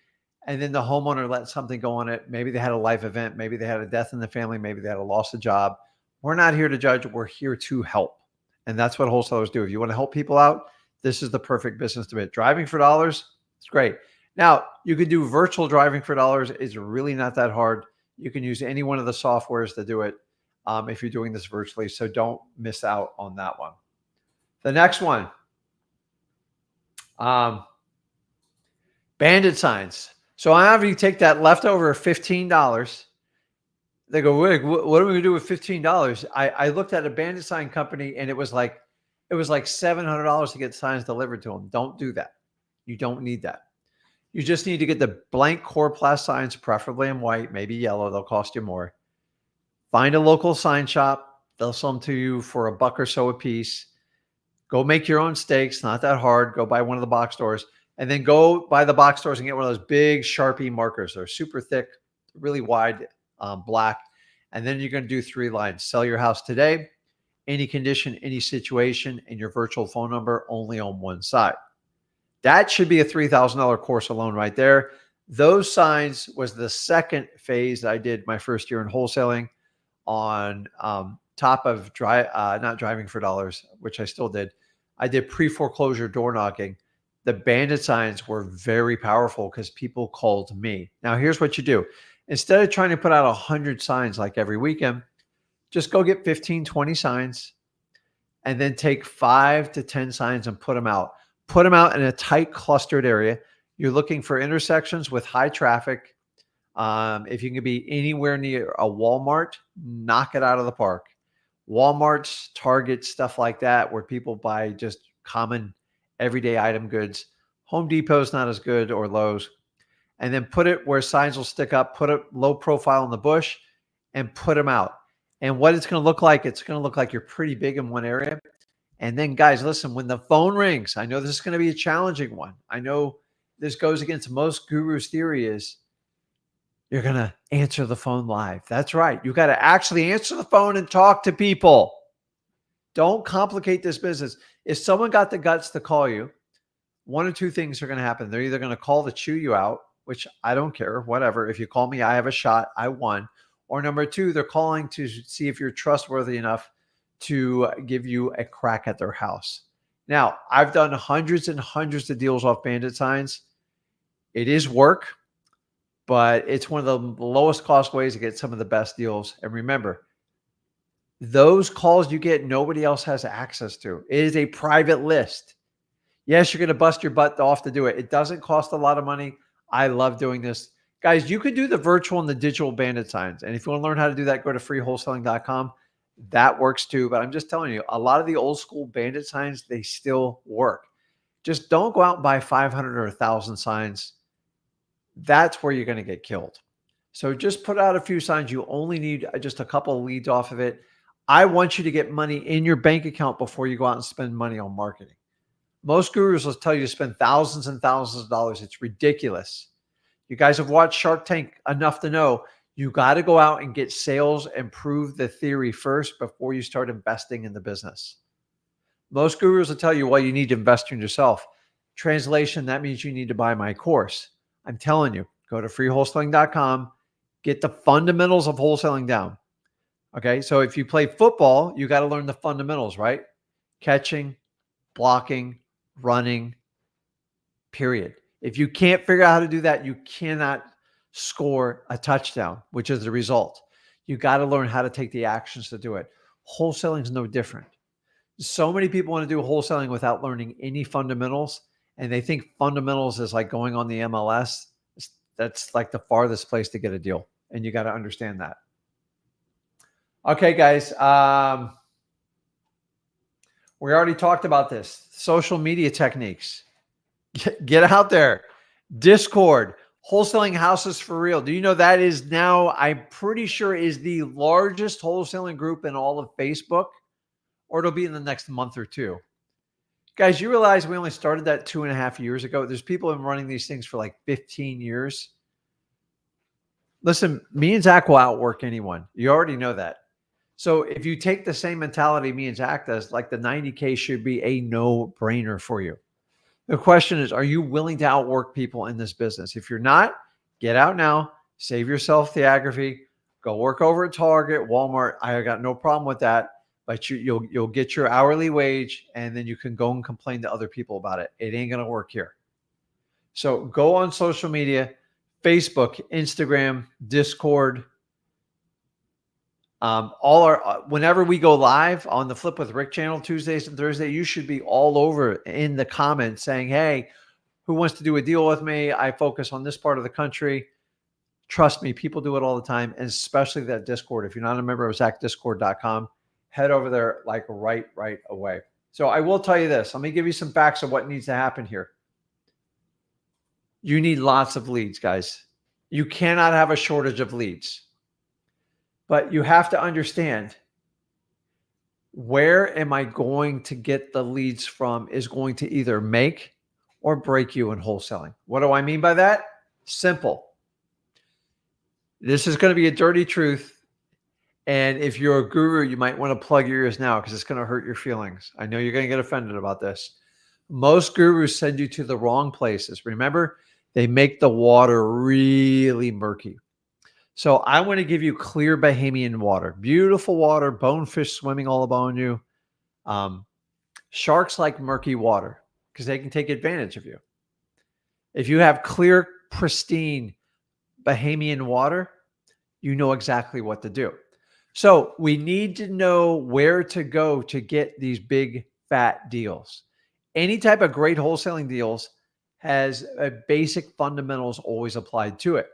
S1: and then the homeowner let something go on it. Maybe they had a life event. Maybe they had a death in the family. Maybe they had a loss of job. We're not here to judge. We're here to help. And that's what wholesalers do. If you want to help people out, this is the perfect business to be. Driving for dollars, it's great. Now, you could do virtual driving for dollars. It's really not that hard. You can use any one of the softwares to do it if you're doing this virtually. So don't miss out on that one. The next one, bandit signs. So after you take that leftover $15, they go, Rick, what are we gonna do with $15? I looked at a bandit sign company and it was like $700 to get signs delivered to them. Don't do that. You don't need that. You just need to get the blank Coroplast signs, preferably in white, maybe yellow. They'll cost you more. Find a local sign shop. They'll sell them to you for $1 or so a piece. Go make your own stakes. Not that hard. Go buy one of the box stores. And then go buy the box stores and get one of those big Sharpie markers. They're super thick, really wide, black. And then you're going to do 3 lines. Sell your house today, any condition, any situation, and your virtual phone number only on one side. That should be a $3,000 course alone right there. Those signs was the second phase that I did my first year in wholesaling on top of not driving for dollars, which I still did. I did pre-foreclosure door knocking. The bandit signs were very powerful because people called me. Now, here's what you do. Instead of trying to put out 100 signs like every weekend, just go get 15, 20 signs and then take 5 to 10 signs and put them out. Put them out in a tight clustered area. You're looking for intersections with high traffic. If you can be anywhere near a Walmart, knock it out of the park. Walmarts, Targets, stuff like that, where people buy just common everyday item goods. Home Depot's not as good, or Lowe's. And then put it where signs will stick up, put a low profile in the bush and put them out. And what it's going to look like, it's going to look like you're pretty big in one area. And then guys, listen, when the phone rings, I know this is going to be a challenging one. I know this goes against most gurus' theory is you're going to answer the phone live. That's right. You got to actually answer the phone and talk to people. Don't complicate this business. If someone got the guts to call you, one or two things are going to happen. They're either going to call to chew you out, which I don't care, whatever. If you call me, I have a shot, I won. Or number 2, they're calling to see if you're trustworthy enough to give you a crack at their house. Now, I've done hundreds and hundreds of deals off bandit signs. It is work, but it's one of the lowest cost ways to get some of the best deals. And remember, Those calls you get, nobody else has access to. It is a private list. Yes, you're going to bust your butt off to do it. It doesn't cost a lot of money. I love doing this. Guys, you could do the virtual and the digital bandit signs. And if you want to learn how to do that, go to freewholesaling.com. That works too. But I'm just telling you, a lot of the old school bandit signs, they still work. Just don't go out and buy 500 or 1,000 signs. That's where you're going to get killed. So just put out a few signs. You only need just a couple of leads off of it. I want you to get money in your bank account before you go out and spend money on marketing. Most gurus will tell you to spend thousands and thousands of dollars. It's ridiculous. You guys have watched Shark Tank enough to know you got to go out and get sales and prove the theory first before you start investing in the business. Most gurus will tell you, well, you need to invest in yourself. Translation, that means you need to buy my course. I'm telling you, go to freewholesaling.com, get the fundamentals of wholesaling down. Okay, so if you play football, you got to learn the fundamentals, right? Catching, blocking, running, period. If you can't figure out how to do that, you cannot score a touchdown, which is the result. You got to learn how to take the actions to do it. Wholesaling is no different. So many people want to do wholesaling without learning any fundamentals, and they think fundamentals is like going on the MLS. That's like the farthest place to get a deal, and you got to understand that. Okay, guys. We already talked about this. Social media techniques. Get out there. Discord. Wholesaling houses for real. Do you know that is now, I'm pretty sure, is the largest wholesaling group in all of Facebook, or it'll be in the next month or two. Guys, you realize we only started that 2.5 years ago. There's people been running these things for like 15 years. Listen, me and Zach will outwork anyone. You already know that. So if you take the same mentality me and Zach does, like the 90K should be a no-brainer for you. The question is, are you willing to outwork people in this business? If you're not, get out now, save yourself the aggravy, go work over at Target, Walmart. I got no problem with that, but you'll get your hourly wage, and then you can go and complain to other people about it. It ain't going to work here. So go on social media, Facebook, Instagram, Discord, whenever we go live on the Flip with Rick channel Tuesdays and Thursdays, you should be all over in the comments saying, hey, who wants to do a deal with me? I focus on this part of the country. Trust me, people do it all the time, and especially that Discord. If you're not a member of ZachDiscord.com, head over there like right away. So I will tell you this. Let me give you some facts of what needs to happen here. You need lots of leads, guys. You cannot have a shortage of leads. But you have to understand, where am I going to get the leads from is going to either make or break you in wholesaling. What do I mean by that? Simple. This is going to be a dirty truth. And if you're a guru, you might want to plug your ears now because it's going to hurt your feelings. I know you're going to get offended about this. Most gurus send you to the wrong places. Remember, they make the water really murky. So I want to give you clear Bahamian water, beautiful water, bonefish swimming all about you. Sharks like murky water because they can take advantage of you. If you have clear, pristine Bahamian water, you know exactly what to do. So we need to know where to go to get these big, fat deals. Any type of great wholesaling deals has a basic fundamentals always applied to it.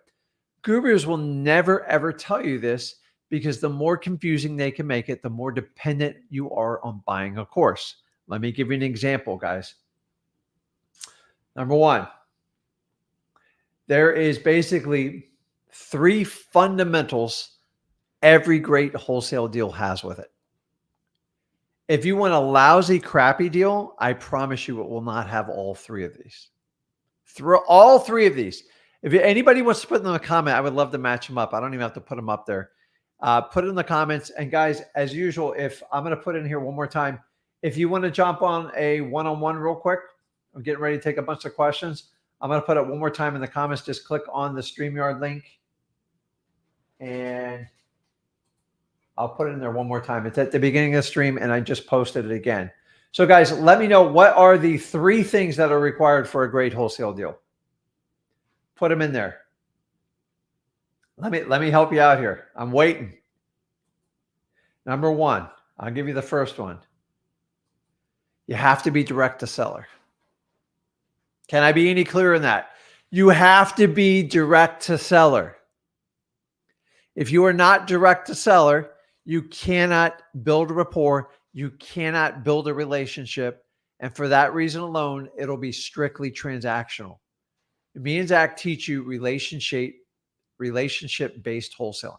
S1: Gurus will never, ever tell you this because the more confusing they can make it, the more dependent you are on buying a course. Let me give you an example, guys. Number one, there is basically 3 fundamentals every great wholesale deal has with it. If you want a lousy, crappy deal, I promise you it will not have all 3 of these. Through all 3 of these. If anybody wants to put them in the comment, I would love to match them up. I don't even have to put them up there. Put it in the comments. And guys, as usual, if I'm going to put in here one more time, if you want to jump on a one-on-one real quick, I'm getting ready to take a bunch of questions. I'm going to put it one more time in the comments. Just click on the StreamYard link and I'll put it in there one more time. It's at the beginning of the stream and I just posted it again. So guys, let me know, what are the 3 things that are required for a great wholesale deal? Put them in there. Let me help you out here. I'm waiting. Number one, I'll give you the first one. You have to be direct to seller. Can I be any clearer than that? You have to be direct to seller. If you are not direct to seller, you cannot build a rapport. You cannot build a relationship. And for that reason alone, it'll be strictly transactional. Me and Zach teach you relationship-based wholesaling.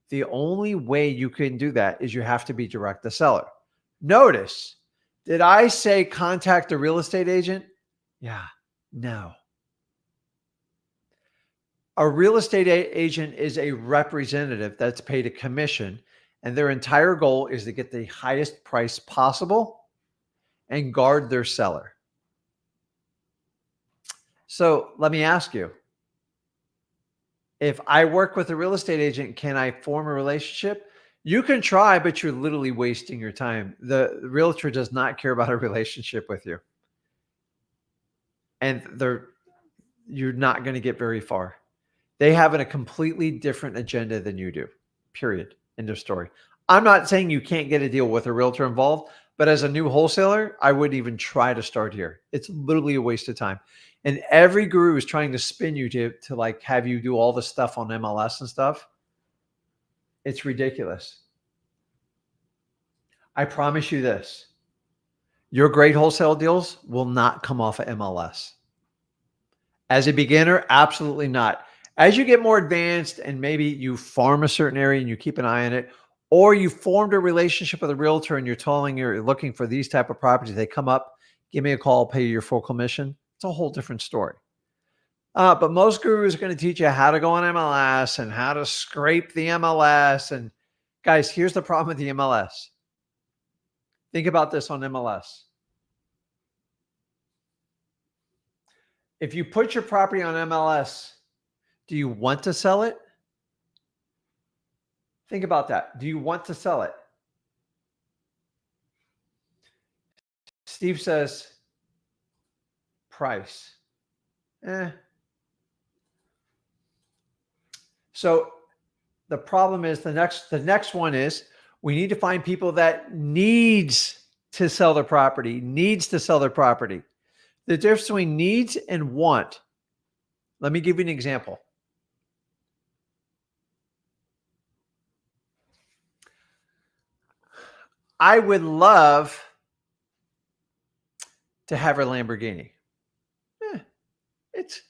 S1: The only way you can do that is you have to be direct to seller. Notice, did I say contact a real estate agent? Yeah, no. A real estate agent is a representative that's paid a commission, and their entire goal is to get the highest price possible and guard their seller. So let me ask you, if I work with a real estate agent, can I form a relationship? You can try, but you're literally wasting your time. The realtor does not care about a relationship with you. And you're not going to get very far. They have a completely different agenda than you do, period. End of story. I'm not saying you can't get a deal with a realtor involved, but as a new wholesaler, I wouldn't even try to start here. It's literally a waste of time. And every guru is trying to spin you to like have you do all the stuff on MLS and stuff. It's ridiculous. I promise you this. Your great wholesale deals will not come off of MLS. As a beginner, absolutely not. As you get more advanced and maybe you farm a certain area and you keep an eye on it, or you formed a relationship with a realtor and you're looking for these type of properties, they come up, give me a call, pay you your full commission. It's a whole different story. But most gurus are going to teach you how to go on MLS and how to scrape the MLS. And guys, here's the problem with the MLS. Think about this on MLS. If you put your property on MLS, do you want to sell it? Think about that. Do you want to sell it? Steve says, price. So the problem is the next one is we need to find people that needs to sell their property. The difference between needs and want. Let me give you an example. I would love to have a Lamborghini. It's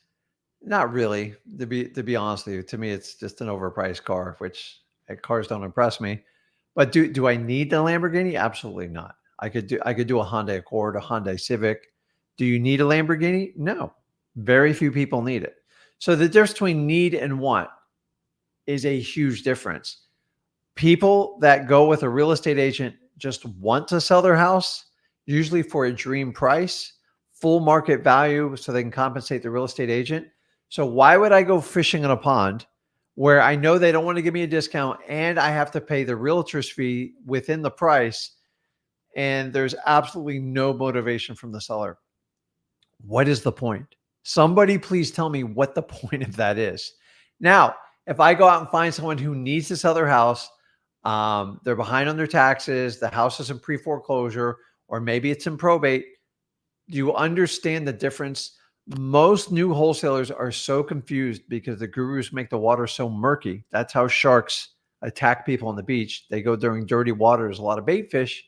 S1: not really, to be honest with you. To me, it's just an overpriced car, which cars don't impress me. But do I need the Lamborghini? Absolutely not. I could do a Honda Accord, a Hyundai Civic. Do you need a Lamborghini? No. Very few people need it. So the difference between need and want is a huge difference. People that go with a real estate agent just want to sell their house, usually for a dream price, full market value, so they can compensate the real estate agent. So why would I go fishing in a pond where I know they don't want to give me a discount and I have to pay the realtor's fee within the price, and there's absolutely no motivation from the seller? What is the point? Somebody please tell me what the point of that is. Now, if I go out and find someone who needs to sell their house, they're behind on their taxes, the house is in pre-foreclosure, or maybe it's in probate, do you understand the difference? Most new wholesalers are so confused because the gurus make the water so murky. That's how sharks attack people on the beach. They go during dirty water. There's a lot of bait fish,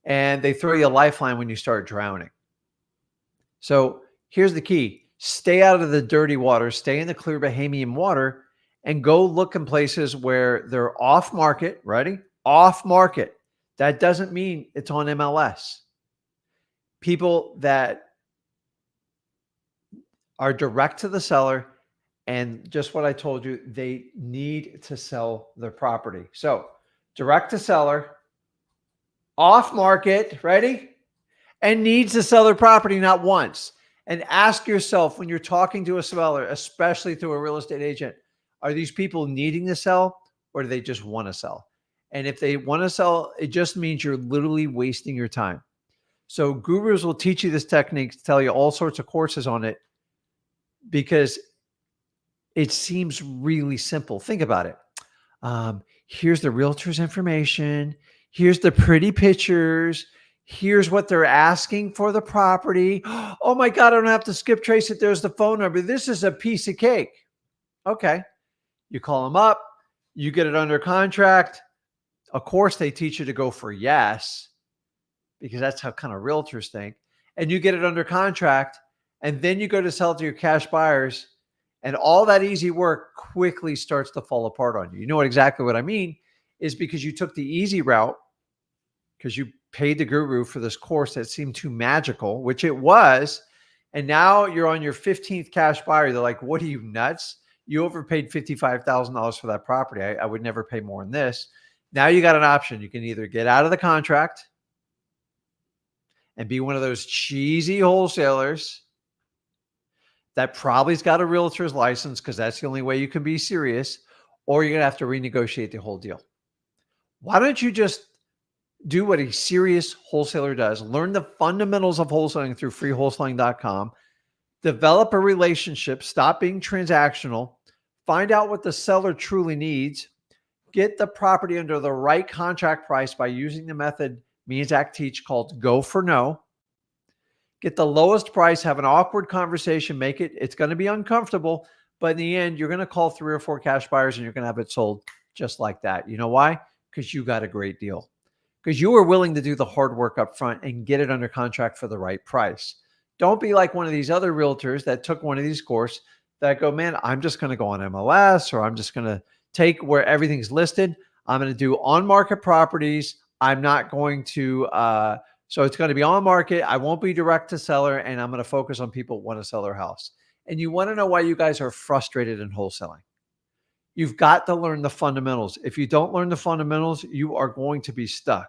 S1: and they throw you a lifeline when you start drowning. So here's the key. Stay out of the dirty water, stay in the clear Bahamian water, and go look in places where they're off market. Ready? Off market. That doesn't mean it's on MLS. People that are direct to the seller, and just what I told you, they need to sell their property. So direct to seller, off market, ready? And needs to sell their property not once. And ask yourself when you're talking to a seller, especially through a real estate agent, are these people needing to sell or do they just want to sell? And if they want to sell, it just means you're literally wasting your time. So gurus will teach you this technique, tell you all sorts of courses on it because it seems really simple. Think about it. Here's the realtor's information. Here's the pretty pictures. Here's what they're asking for the property. Oh my God, I don't have to skip trace it. There's the phone number. This is a piece of cake. Okay. You call them up, you get it under contract. Of course, they teach you to go for yes, because that's how kind of realtors think. And you get it under contract, and then you go to sell it to your cash buyers, and all that easy work quickly starts to fall apart on you. You know exactly what I mean is because you took the easy route because you paid the guru for this course that seemed too magical, which it was. And now you're on your 15th cash buyer. They're like, what are you, nuts? You overpaid $55,000 for that property. I would never pay more than this. Now you got an option. You can either get out of the contract and be one of those cheesy wholesalers that probably's got a realtor's license because that's the only way you can be serious, or you're going to have to renegotiate the whole deal. Why don't you just do what a serious wholesaler does? Learn the fundamentals of wholesaling through freewholesaling.com. Develop a relationship. Stop being transactional. Find out what the seller truly needs. Get the property under the right contract price by using the method me and Zach teach called Go for No. Get the lowest price, have an awkward conversation, it's going to be uncomfortable, but in the end, you're going to call 3 or 4 cash buyers and you're going to have it sold just like that. You know why? Because you got a great deal. Because you were willing to do the hard work up front and get it under contract for the right price. Don't be like one of these other realtors that took one of these courses that go, man, I'm just going to go on MLS, or I'm just going to take where everything's listed. I'm going to do on-market properties. I'm not going to, so it's going to be on market. I won't be direct to seller, and I'm going to focus on people who want to sell their house. And you want to know why you guys are frustrated in wholesaling. You've got to learn the fundamentals. If you don't learn the fundamentals, you are going to be stuck.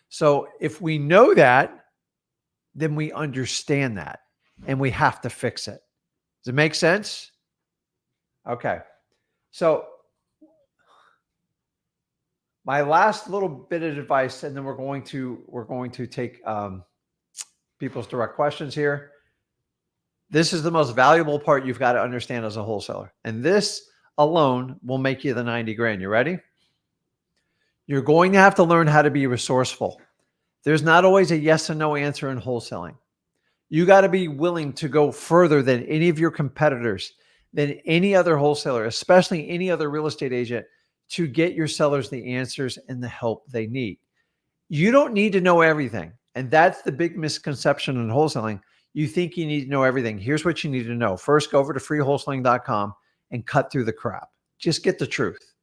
S1: So if we know that, then we understand that, and we have to fix it. Does it make sense? Okay. So my last little bit of advice, and then we're going to take people's direct questions here. This is the most valuable part you've got to understand as a wholesaler. And this alone will make you the 90 grand. You ready? You're going to have to learn how to be resourceful. There's not always a yes and no answer in wholesaling. You got to be willing to go further than any of your competitors, than any other wholesaler, especially any other real estate agent, to get your sellers the answers and the help they need. You don't need to know everything. And that's the big misconception in wholesaling. You think you need to know everything. Here's what you need to know. First, go over to freewholesaling.com and cut through the crap. Just get the truth.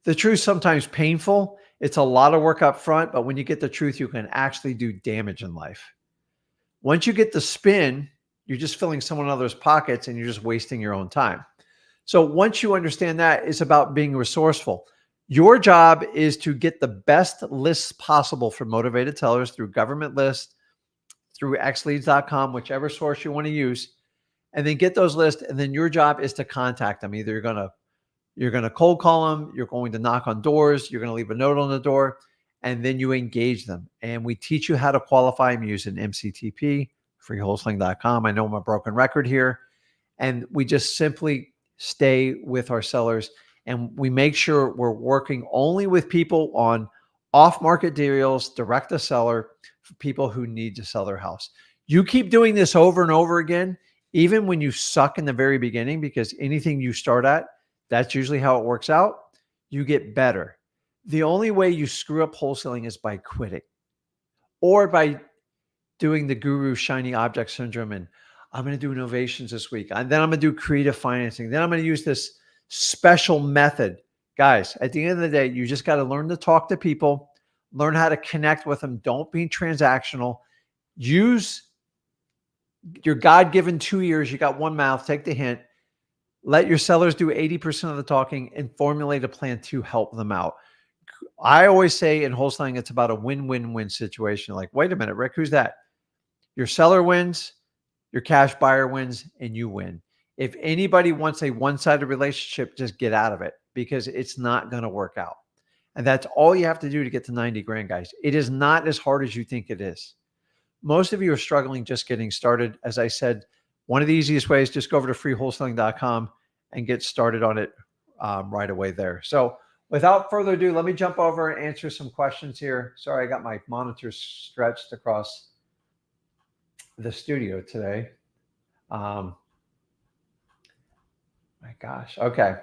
S1: The truth is sometimes painful. It's a lot of work up front, but when you get the truth, you can actually do damage in life. Once you get the spin, you're just filling someone else's pockets and you're just wasting your own time. So once you understand that, it's about being resourceful. Your job is to get the best lists possible for motivated sellers through government lists, through xleads.com, whichever source you want to use, and then get those lists. And then your job is to contact them. Either you're going to cold call them, you're going to knock on doors, you're going to leave a note on the door, and then you engage them. And we teach you how to qualify them using MCTP, freewholesaling.com. I know I'm a broken record here. And we just simply stay with our sellers, and we make sure we're working only with people on off-market deals, direct to seller, for people who need to sell their house. You keep doing this over and over again, even when you suck in the very beginning, because anything you start at, that's usually how it works out. You get better. The only way you screw up wholesaling is by quitting, or by doing the guru shiny object syndrome, and I'm going to do innovations this week, and then I'm going to do creative financing. Then I'm going to use this special method. Guys, at the end of the day, you just got to learn to talk to people, learn how to connect with them. Don't be transactional. Use your God-given 2 ears. You got one mouth. Take the hint. Let your sellers do 80% of the talking and formulate a plan to help them out. I always say in wholesaling, it's about a win-win-win situation. Like, wait a minute, Rick, who's that? Your seller wins, your cash buyer wins, and you win. If anybody wants a one-sided relationship, just get out of it, because it's not going to work out. And that's all you have to do to get to 90 grand, guys. It is not as hard as you think it is. Most of you are struggling just getting started. As I said, one of the easiest ways, just go over to freewholesaling.com and get started on it right away there. So without further ado, let me jump over and answer some questions here. Sorry, I got my monitors stretched across the studio today. My gosh. Okay.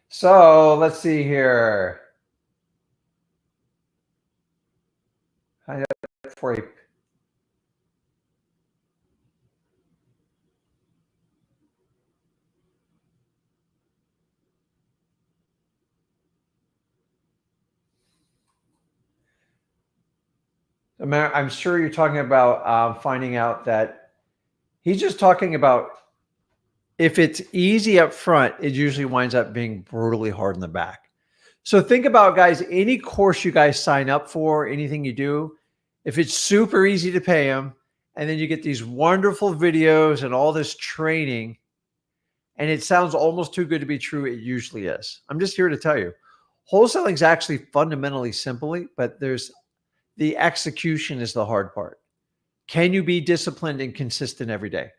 S1: So let's see here. I for a I'm sure you're talking about finding out that he's just talking about if it's easy up front, it usually winds up being brutally hard in the back. So think about, guys, any course you guys sign up for, anything you do, if it's super easy to pay them, and then you get these wonderful videos and all this training, and it sounds almost too good to be true, it usually is. I'm just here to tell you, wholesaling is actually fundamentally simple, but there's the execution is the hard part. Can you be disciplined and consistent every day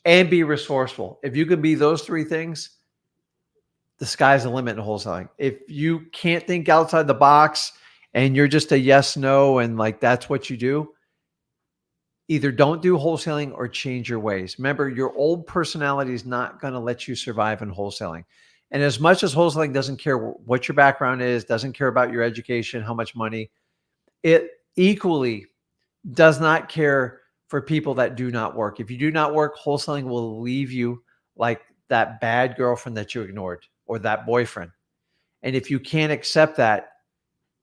S1: and be resourceful? If you can be those three things, the sky's the limit in wholesaling. If you can't think outside the box and you're just a yes, no, and like that's what you do, either don't do wholesaling or change your ways. Remember, your old personality is not going to let you survive in wholesaling. And as much as wholesaling doesn't care what your background is, doesn't care about your education, how much money, it equally does not care for people that do not work. If you do not work, wholesaling will leave you like that bad girlfriend that you ignored or that boyfriend. And if you can't accept that,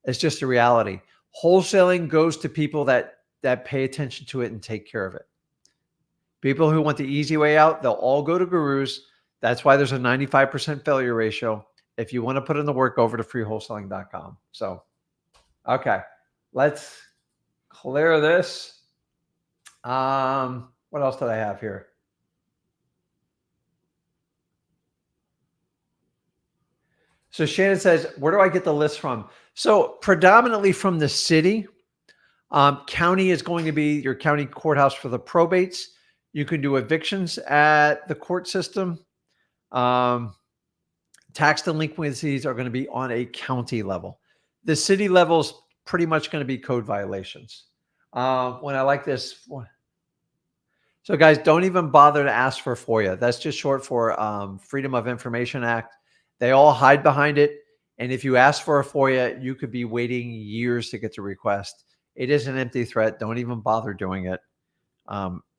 S1: it's just a reality. Wholesaling goes to people that pay attention to it and take care of it. People who want the easy way out, they'll all go to gurus. That's why there's a 95% failure ratio. If you want to put in the work, over to freewholesaling.com. So, okay, let's clear this. What else did I have here? So Shannon says, where do I get the list from? So predominantly from the city. County is going to be your county courthouse for the probates. You can do evictions at the court system. Tax delinquencies are going to be on a county level. The city level is pretty much going to be code violations. When I like this, so guys, don't even bother to ask for FOIA. That's just short for Freedom of Information Act. They all hide behind it. And if you ask for a FOIA, you could be waiting years to get the request. It is an empty threat. Don't even bother doing it.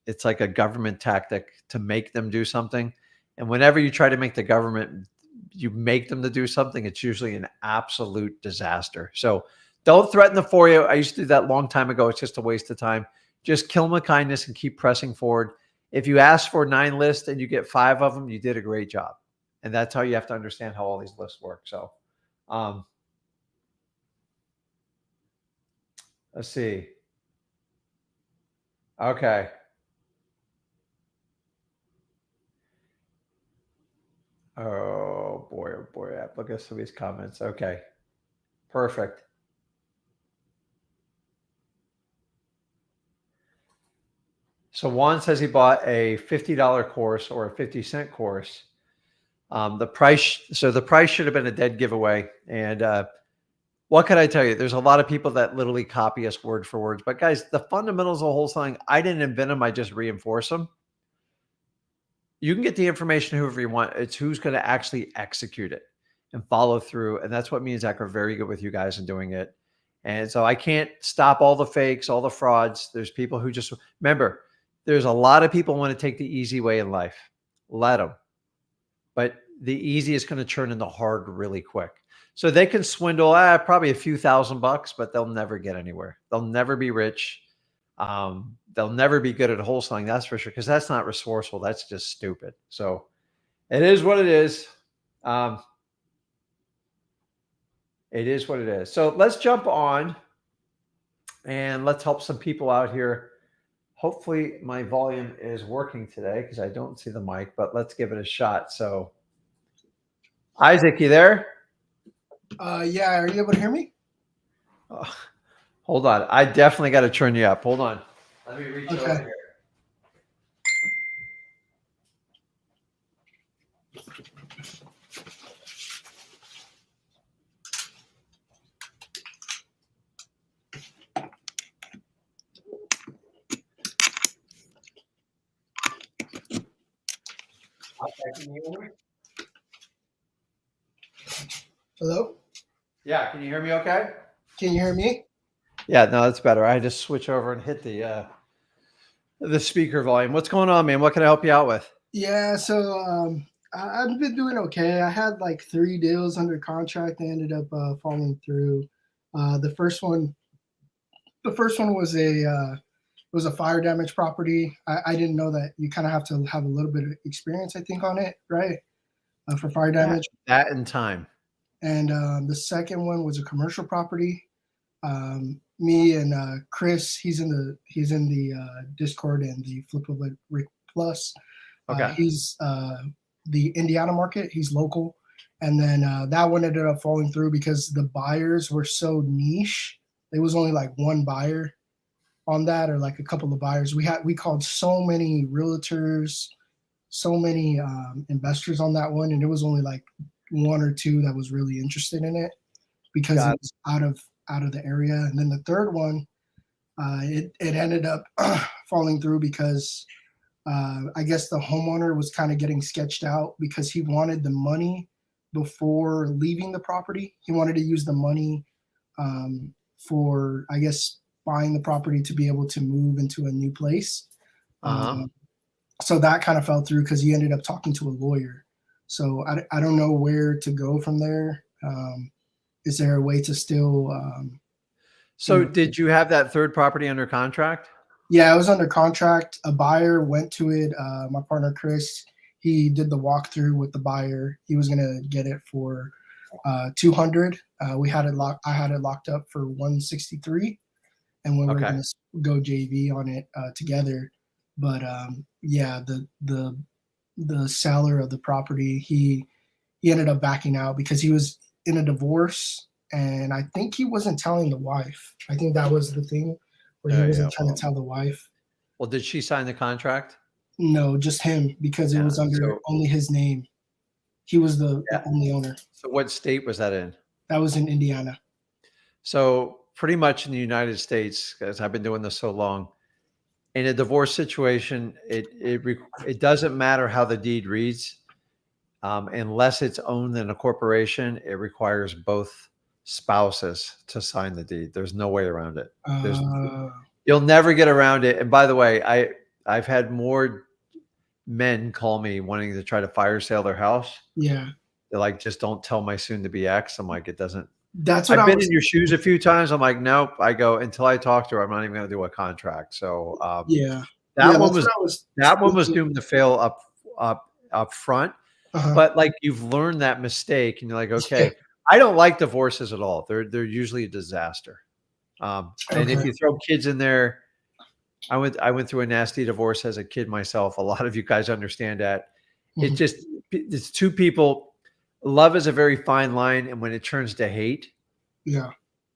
S1: It's like a government tactic to make them do something. And whenever you try to make the government, you make them to do something, it's usually an absolute disaster. So don't threaten the FOIA. I used to do that a long time ago. It's just a waste of time. Just kill them with kindness and keep pressing forward. If you ask for 9 lists and you get 5 of them, you did a great job. And that's how you have to understand how all these lists work. So let's see. Okay. Oh boy, look at some of these comments. Okay. Perfect. So Juan says he bought a $50 course or a 50-cent course. The price should have been a dead giveaway. And what can I tell you? There's a lot of people that literally copy us word for word. But guys, the fundamentals of wholesaling, I didn't invent them. I just reinforce them. You can get the information whoever you want. It's who's going to actually execute it and follow through. And that's what me and Zach are very good with you guys in doing it. And so I can't stop all the fakes, all the frauds. There's people who just remember, there's a lot of people who want to take the easy way in life. Let them. But the easy is going to turn into hard really quick. So they can swindle probably a few $1,000, but they'll never get anywhere. They'll never be rich. They'll never be good at wholesaling, that's for sure, because that's not resourceful. That's just stupid. So it is what it is. It is what it is. So let's jump on and let's help some people out here. Hopefully my volume is working today because I don't see the mic, but let's give it a shot. So Isaac, you there?
S2: Yeah. Are you able to hear me?
S1: Hold on. I definitely got to turn you up. Hold on. Let me reach over here.
S2: can you hear me? Hello?
S1: Yeah, can you hear me okay?
S2: Can you hear me?
S1: Yeah, no, that's better. I just switch over and hit the speaker volume. What's going on, man? What can I help you out with?
S2: Yeah, so I've been doing okay. I had like 3 deals under contract. They ended up falling through. Uh, the first one, the first one was a fire damage property. I didn't know that you kind of have to have a little bit of experience, I think, on it, right? For fire
S1: That
S2: damage.
S1: that in time.
S2: And the second one was a commercial property. Me and Chris, he's in the Discord and the Flip of Rick Plus.
S1: Okay.
S2: He's the Indiana market. He's local, and then that one ended up falling through because the buyers were so niche. There was only like one buyer on that, or like a couple of buyers. We called so many realtors, so many investors on that one, and it was only like one or two that was really interested in it because
S1: Got
S2: it was out of the area. And then the third one, it ended up falling through because I guess the homeowner was kind of getting sketched out because he wanted the money before leaving the property. He wanted to use the money for, I guess, buying the property to be able to move into a new place.
S1: Uh-huh.
S2: So that kind of fell through because he ended up talking to a lawyer. So I don't know where to go from there. Is there a way to still,
S1: So did you have that third property under contract?
S2: yeah, I was under contract. A buyer went to it. My partner Chris, he did the walkthrough with the buyer. He was gonna get it for 200. We had it locked. I had it locked up for 163, and we were
S1: Okay.
S2: gonna go JV on it together. But yeah, the seller of the property, he ended up backing out because he was in a divorce, and I think he wasn't telling the wife. I think that was the thing where he
S1: Yeah,
S2: wasn't trying to tell the wife.
S1: Well, did she sign the contract?
S2: No, just him because it
S1: Yeah.
S2: was under
S1: So
S2: only his name. He was the
S1: yeah.
S2: only owner.
S1: So what state was that in?
S2: That was in Indiana.
S1: So pretty much in the United States, because I've been doing this so long, in a divorce situation, it doesn't matter how the deed reads, unless it's owned in a corporation. It requires both spouses to sign the deed. There's no way around it. There's
S2: Uh,
S1: You'll never get around it. And by the way, I've had more men call me wanting to try to fire sale their house.
S2: yeah,
S1: They're like, just don't tell my soon to be ex. I'm like, it doesn't.
S2: that's what
S1: I've
S2: I
S1: been
S2: was
S1: in your shoes
S2: thinking.
S1: a few times. I'm like, nope. I go until I talk to her. I'm not even going to do a contract. So
S2: Yeah,
S1: that
S2: yeah,
S1: one
S2: that's
S1: was
S2: what I was
S1: that one was
S2: thinking.
S1: doomed to fail up front.
S2: Uh-huh.
S1: But like you've learned that mistake, and you're like,
S2: Yeah.
S1: okay, I don't like divorces at all. They're usually a disaster. And if
S2: Okay.
S1: you throw kids in there, I went through a nasty divorce as a kid myself. A lot of you guys understand that.
S2: Mhm.
S1: It's two people. Love is a very fine line, and when it turns to hate,
S2: Yeah.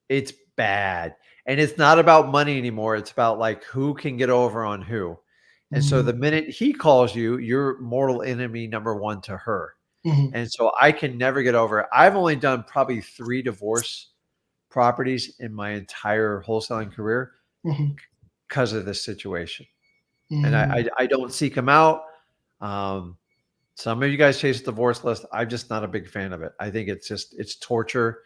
S1: it's bad. And it's not about money anymore. It's about like who can get over on who. And so
S2: Mhm.
S1: the minute he calls you, you're mortal enemy number one to her.
S2: Mhm.
S1: And so I can never get over it. I've only done probably 3 divorce properties in my entire wholesaling career
S2: Mhm.
S1: because of this situation. And
S2: Mhm.
S1: I don't seek them out. Um, some of you guys chase the divorce list. I'm just not a big fan of it. I think it's torture,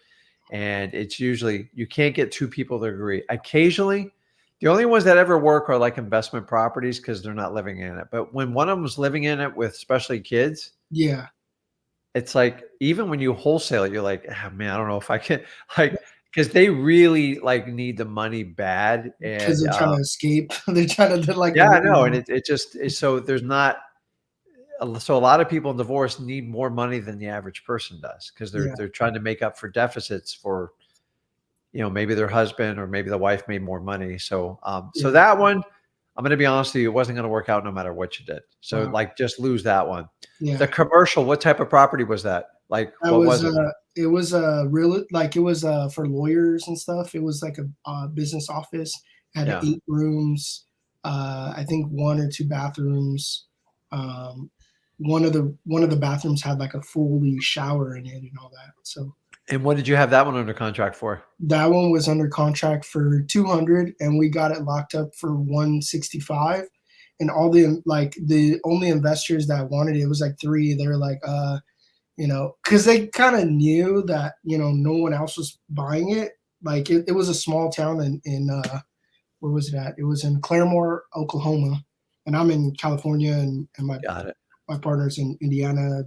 S1: and it's usually you can't get two people to agree. Occasionally, the only ones that ever work are like investment properties because they're not living in it. But when one of them is living in it with especially kids,
S2: Yeah.
S1: it's like even when you wholesale, you're like, oh, man, I don't know if I can like because they really like need the money bad.
S2: Because
S1: And
S2: they're trying to escape. They're trying to do like a
S1: yeah, I
S2: way
S1: know. And
S2: out.
S1: it just is so there's not so a lot of people in divorce need more money than the average person does because they're
S2: Yeah.
S1: they're trying to make up for deficits for maybe their husband or maybe the wife made more money. So
S2: Yeah.
S1: that one, I'm going to be honest with you, it wasn't going to work out no matter what you did. So
S2: Wow.
S1: like just lose that one. The
S2: Yeah.
S1: commercial, what type of property was that? Like
S2: That
S1: what
S2: was
S1: was it?
S2: it was a real like it was for lawyers and stuff. It was like a business office. Had
S1: Yeah.
S2: 8 rooms. I think one or two bathrooms. Um, one of the bathrooms had like a fully shower in it and all that. So
S1: And what did you have that one under contract for?
S2: that one was under contract for 200, and we got it locked up for 165. and all the only investors that wanted it was like 3. They were like, because they kind of knew that no one else was buying it. Like it was a small town in where was it at? It was in Claremore, Oklahoma, and I'm in California, and
S1: Got it.
S2: my partner's in Indiana,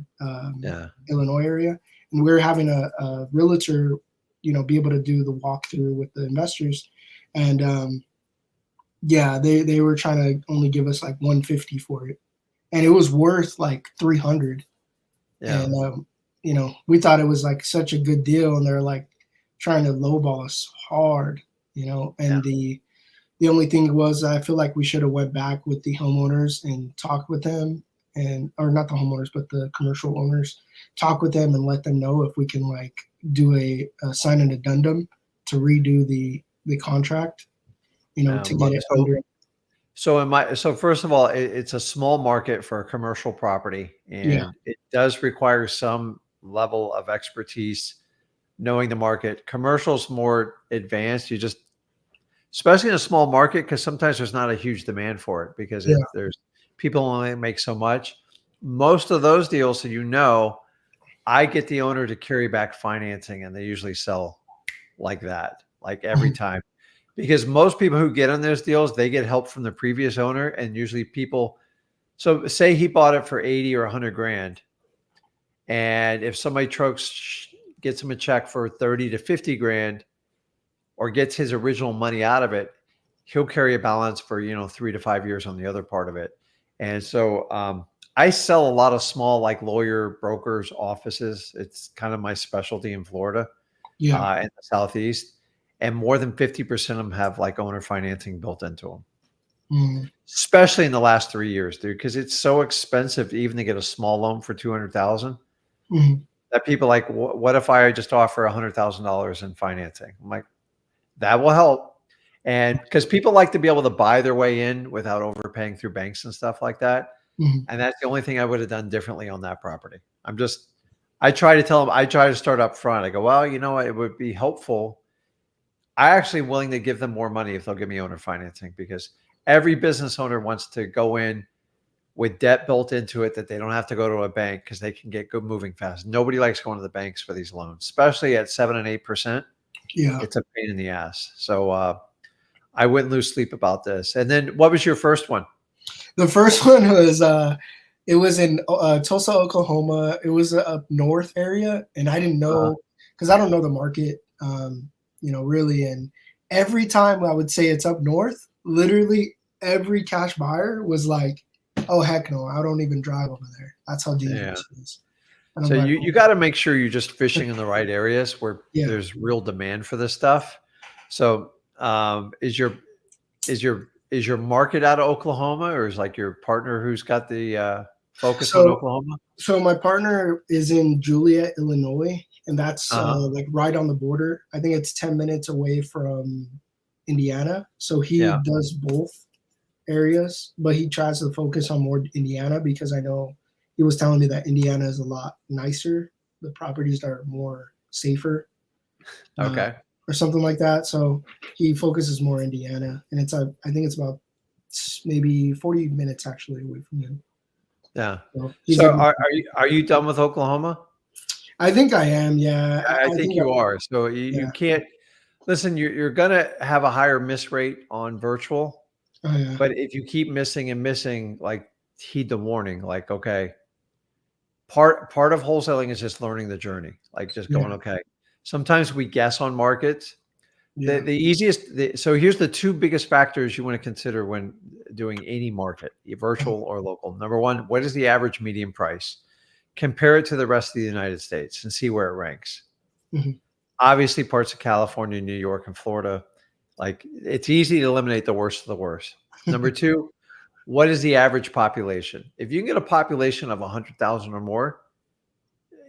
S1: Yeah.
S2: Illinois area, and we were having a realtor, be able to do the walkthrough with the investors, and yeah, they were trying to only give us like 150 for it, and it was worth like 300.
S1: Yeah.
S2: And we thought it was like such a good deal, and they're like trying to lowball us hard, and the only thing was I feel like we should have went back with the homeowners and talked with them, or not the homeowners but the commercial owners, talk with them and let them know if we can like do a sign an addendum to redo the contract, to get it under.
S1: So first of all, it's a small market for a commercial property,
S2: Yeah.
S1: and it does require some level of expertise, knowing the market. Commercial's more advanced. You just, especially in a small market, because sometimes there's not a huge demand for it because
S2: Yeah.
S1: there's people only make so much. Most of those deals, so I get the owner to carry back financing, and they usually sell like that, like every time. Because most people who get on those deals, they get help from the previous owner, and usually people. So say he bought it for 80 or 100 grand, and if somebody gets him a check for 30 to 50 grand, or gets his original money out of it, he'll carry a balance for 3 to 5 years on the other part of it. And so I sell a lot of small like lawyer brokers offices. It's kind of my specialty in Florida,
S2: Yeah.
S1: in the Southeast. And more than 50% of them have like owner financing built into them, especially in the last 3 years, dude, because it's so expensive even to get a small loan for 200,000 that people like, what if I just offer $100,000 in financing? I'm like, that will help. And because people like to be able to buy their way in without overpaying through banks and stuff like that. And that's the only thing I would have done differently on that property. I try to tell them, I try to start up front. I go, well, it would be helpful. I actually am willing to give them more money if they'll give me owner financing, because every business owner wants to go in with debt built into it that they don't have to go to a bank because they can get good moving fast. Nobody likes going to the banks for these loans, especially at 7 and 8%.
S2: Yeah.
S1: It's a pain in the ass. So I wouldn't lose sleep about this. And then what was your first one?
S2: The first one was it was in Tulsa, Oklahoma. It was a up north area, and I didn't know because I don't know the market, really. And every time I would say it's up north, literally every cash buyer was like, "Oh heck no, I don't even drive over there. That's how dangerous it is." And
S1: So
S2: I'm like,
S1: you got to make sure you're just fishing in the right areas where
S2: Yeah.
S1: there's real demand for this stuff. So is your market out of Oklahoma, or is like your partner who's got the focus on Oklahoma?
S2: So my partner is in Juliet, Illinois, and that's like right on the border. I think it's 10 minutes away from Indiana. So he does both areas, but he tries to focus on more Indiana because I know he was telling me that Indiana is a lot nicer. The properties are more safer.
S1: Okay.
S2: Or something like that. So he focuses more Indiana, and I think it's about maybe 40 minutes actually away from him.
S1: Yeah.
S2: So
S1: are you done with Oklahoma?
S2: I think I am. Yeah.
S1: I think you are. So you can't listen. You're gonna have a higher miss rate on virtual, but if you keep missing and missing, like heed the warning. Like, okay, part of wholesaling is just learning the journey. Like just going, okay. Sometimes we guess on markets. The easiest. So here's the 2 biggest factors you want to consider when doing any market, virtual or local. Number 1, what is the average median price? Compare it to the rest of the United States and see where it ranks. Obviously, parts of California, New York, and Florida, like it's easy to eliminate the worst of the worst. Number 2, what is the average population? If you can get a population of 100,000 or more,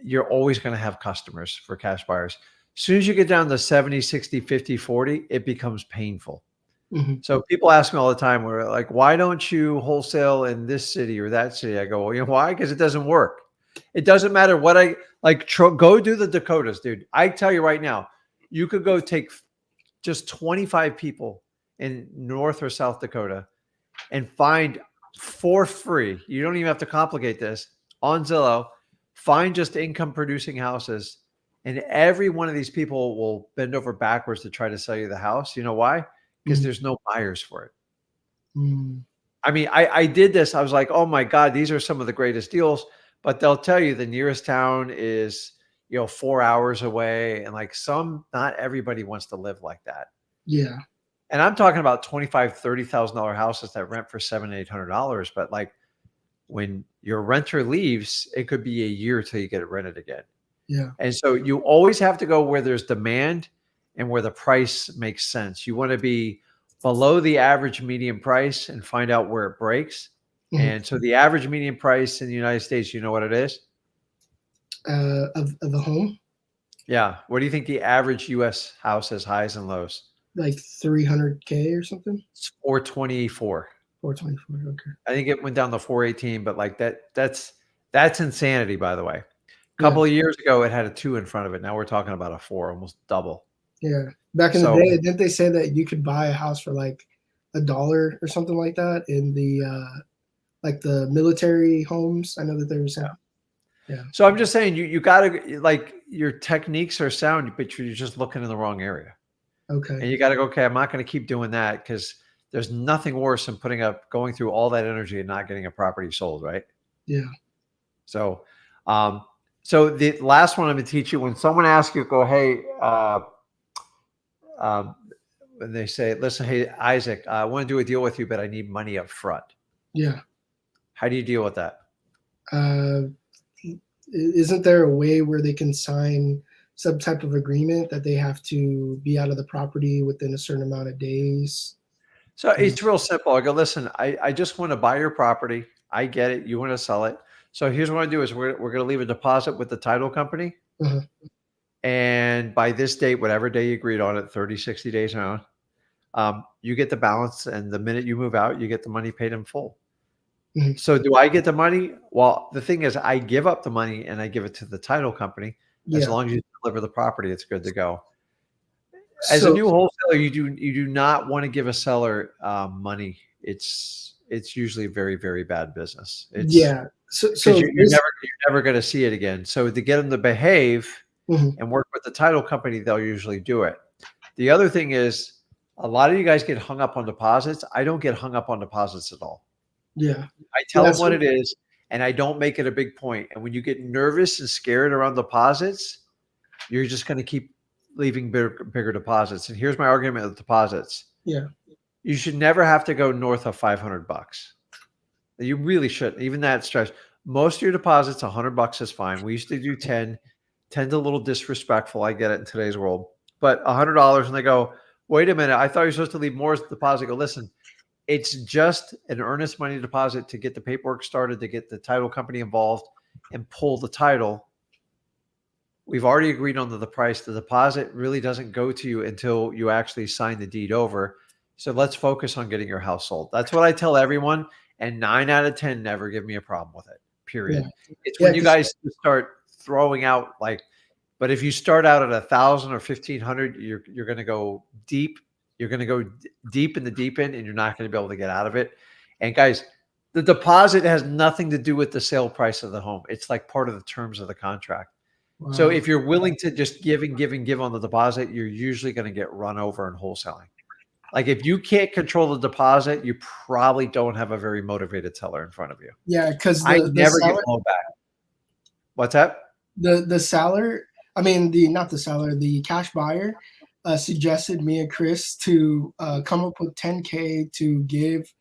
S1: you're always going to have customers for cash buyers. As soon as you get down to 70, 60, 50, 40, it becomes painful. So people ask me all the time, we're like, why don't you wholesale in this city or that city? I go, well, why? Because it doesn't work. It doesn't matter what I like. Go do the Dakotas, dude. I tell you right now, you could go take just 25 people in North or South Dakota and find for free. You don't even have to complicate this. On Zillow, find just income producing houses, and every one of these people will bend over backwards to try to sell you the house. You know why? Because
S2: Mm,
S1: there's no buyers for it.
S2: mm,
S1: I mean, I did this. I was like, oh my God, these are some of the greatest deals. But they'll tell you the nearest town is, 4 hours away. And like not everybody wants to live like that.
S2: yeah.
S1: And I'm talking about $25,000, $30,000 houses that rent for $700, $800. But like when your renter leaves, it could be a year till you get it rented again.
S2: Yeah.
S1: And so you always have to go where there's demand and where the price makes sense. You want to be below the average median price and find out where it breaks.
S2: Mhm.
S1: And so the average median price in the United States, you know what it is?
S2: Of the home,
S1: Yeah. What do you think the average US house has highs and lows?
S2: like 300K or something.
S1: It's 424.
S2: 424. Okay.
S1: I think it went down to 418, but like that's insanity, by the way. A
S2: Yeah.
S1: couple of years ago, it had a 2 in front of it. Now we're talking about a 4, almost double.
S2: Yeah. Back in the
S1: So
S2: day, didn't they say that you could buy a house for like $1 or something like that in the like the military homes? I know that there was some. Yeah.
S1: So I'm just saying you gotta, like, your techniques are sound, but you're just looking in the wrong area.
S2: Okay.
S1: And you gotta go, okay, I'm not gonna keep doing that because there's nothing worse than going through all that energy and not getting a property sold, right?
S2: Yeah.
S1: So so the last one I'm gonna teach you, when someone asks you, go, hey, um, when they say, listen, hey, Isaac, I want to do a deal with you, but I need money up front.
S2: Yeah.
S1: How do you deal with that?
S2: Uh, isn't there a way where they can sign some type of agreement that they have to be out of the property within a certain amount of days?
S1: So it's real simple. I go, listen, I just want to buy your property. I get it. You want to sell it. So here's what I do is we're going to leave a deposit with the title company.
S2: Uh-huh.
S1: And by this date, whatever day you agreed on it, 30, 60 days now, you get the balance. And the minute you move out, you get the money paid in full.
S2: Mhm.
S1: So do I get the money? Well, the thing is, I give up the money and I give it to the title company. As
S2: Yeah.
S1: long as you deliver the property, it's good to go. As a
S2: So
S1: new wholesaler, you do not want to give a seller money. It's usually very, very bad business. It's
S2: yeah. So
S1: because
S2: so
S1: you're never going to see it again. So to get them to behave
S2: Mhm.
S1: and work with the title company, they'll usually do it. The other thing is, a lot of you guys get hung up on deposits. I don't get hung up on deposits at all.
S2: Yeah.
S1: I tell
S2: Yeah.
S1: them what it is, and I don't make it a big point. And when you get nervous and scared around deposits, you're just going to keep leaving bigger deposits. And here's my argument with deposits.
S2: Yeah.
S1: You should never have to go north of $500. You really shouldn't. Even that stretch. Most of your deposits, $100 is fine. We used to do 10. 10's a little disrespectful. I get it in today's world. But $100, and they go, wait a minute, I thought you were supposed to leave more as deposit. I go, listen, it's just an earnest money deposit to get the paperwork started, to get the title company involved and pull the title. We've already agreed on the price. The deposit really doesn't go to you until you actually sign the deed over. So let's focus on getting your house sold. That's what I tell everyone. And 9 out of 10 never give me a problem with it, period.
S2: Yeah.
S1: It's
S2: Yeah.
S1: when you guys start throwing out, like, but if you start out at 1,000 or 1,500, you're going to go deep. You're going to go deep in the deep end, and you're not going to be able to get out of it. And guys, the deposit has nothing to do with the sale price of the home. It's like part of the terms of the contract. So
S2: Wow.
S1: if you're willing to just give and give and give on the deposit, you're usually going to get run over in wholesaling. Like if you can't control the deposit, you probably don't have a very motivated seller in front of you.
S2: Yeah, because
S1: I
S2: the
S1: never get
S2: seller,
S1: blown back. What's that?
S2: the seller, I mean the not the seller, the cash buyer suggested me and Chris to come up with 10K to give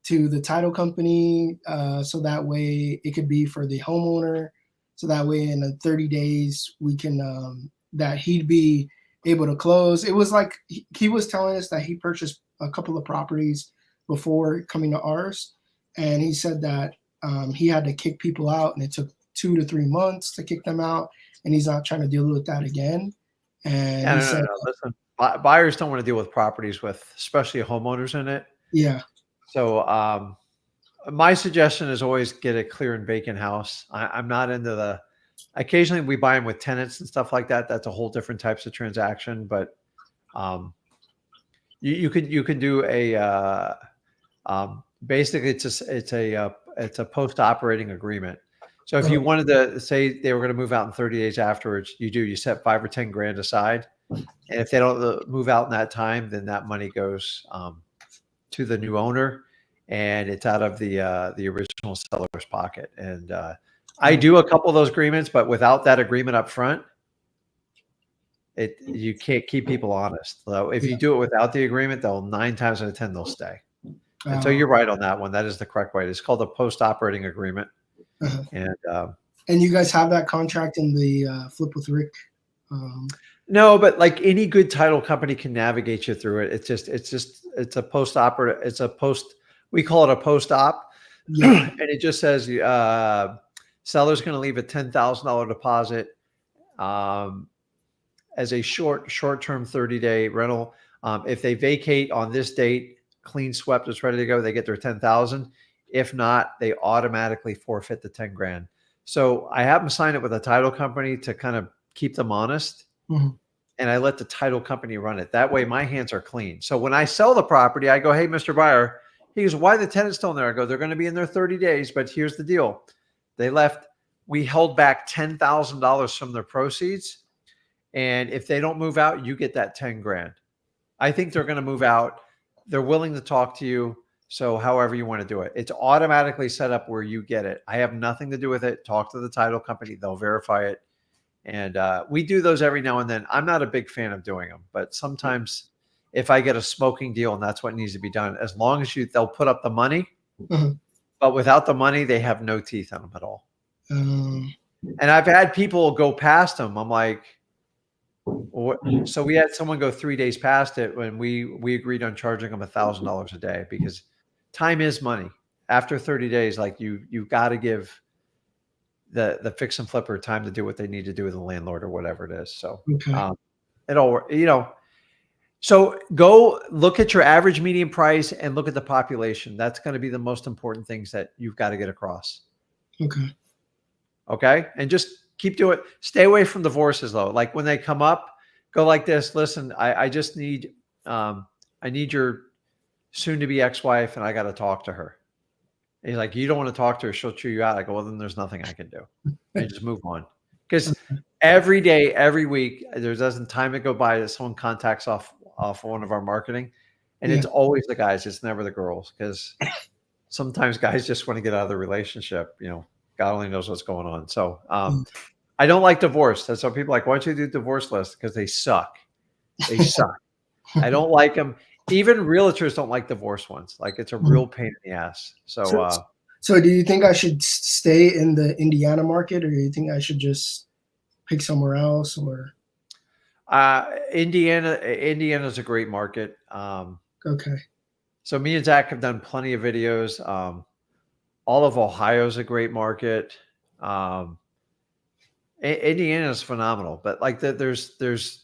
S2: to the title company, so that way it could be for the homeowner. So that way in 30 days we can that he'd be able to close. It was like he was telling us that he purchased a couple of properties before coming to ours, and he said that he had to kick people out, and it took 2 to 3 months to kick them out, and he's not trying to deal with that again. And
S1: Yeah,
S2: he
S1: no, no,
S2: said,
S1: no. Listen, buyers don't want to deal with properties with, especially homeowners in it.
S2: yeah,
S1: So my suggestion is always get a clear and vacant house. I'm not into the. Occasionally, we buy them with tenants and stuff like that. That's a whole different types of transaction. But um, you can do a Basically, it's a post operating agreement. So if you wanted to say they were going to move out in 30 days afterwards, you set 5 or 10 grand aside, and if they don't move out in that time, then that money goes to the new owner, and it's out of the original seller's pocket. And I do a couple of those agreements, but without that agreement up front, you can't keep people honest. So if you do it without the agreement, they'll 9 times out of 10 they'll stay. And so you're right on that one. That is the correct way. It's called a post operating agreement.
S2: And you guys have that contract in the Flip with Rick?
S1: No, but like any good title company can navigate you through it. It's a post operative. We call it a post op. Yeah. And it just says seller's going to leave a $10,000 deposit as a short-term 30-day rental. If they vacate on this date, clean swept, is ready to go, they get their 10,000. If not, they automatically forfeit the 10 grand. So I have them sign it with a title company to kind of keep them honest. Mm-hmm. And I let the title company run it. That way my hands are clean. So when I sell the property, I go, hey, Mr. Buyer, he goes, why the tenant's still in there? I go, they're going to be in there 30 days, but here's the deal. They left. We held back $10,000 from their proceeds. And if they don't move out, you get that 10 grand. I think they're going to move out. They're willing to talk to you. So however you want to do it, it's automatically set up where you get it. I have nothing to do with it. Talk to the title company. They'll verify it. And we do those every now and then. I'm not a big fan of doing them, but sometimes if I get a smoking deal and that's what needs to be done, as long as they'll put up the money, but without the money, they have no teeth in them at all. And I've had people go past them. I'm like, so we had someone go 3 days past it when we agreed on charging them $1,000 a day because time is money. After 30 days, like you got to give the fix and flipper time to do what they need to do with the landlord or whatever it is. So it all, so go look at your average median price and look at the population. That's going to be the most important things that you've got to get across. Okay. And just keep doing it. Stay away from divorces though. Like when they come up, go like this. Listen, I just need, I need your soon to be ex-wife and I got to talk to her. And he's like, you don't want to talk to her. She'll chew you out. I go, well, then there's nothing I can do. And just move on. Because every day, every week, there doesn't time to go by that someone contacts off one of our marketing. And it's always the guys. It's never the girls. Because sometimes guys just want to get out of the relationship. You know, God only knows what's going on. So I don't like divorce. That's why people are like, why don't you do divorce lists? Because they suck. They suck. I don't like them. Even realtors don't like divorce ones. Like it's a real pain in the ass. So
S2: do you think I should stay in the Indiana market, or do you think I should just pick somewhere else? Or
S1: Indiana's a great market.
S2: Okay.
S1: So me and Zach have done plenty of videos. All of Ohio's a great market. Indiana's phenomenal, but like there's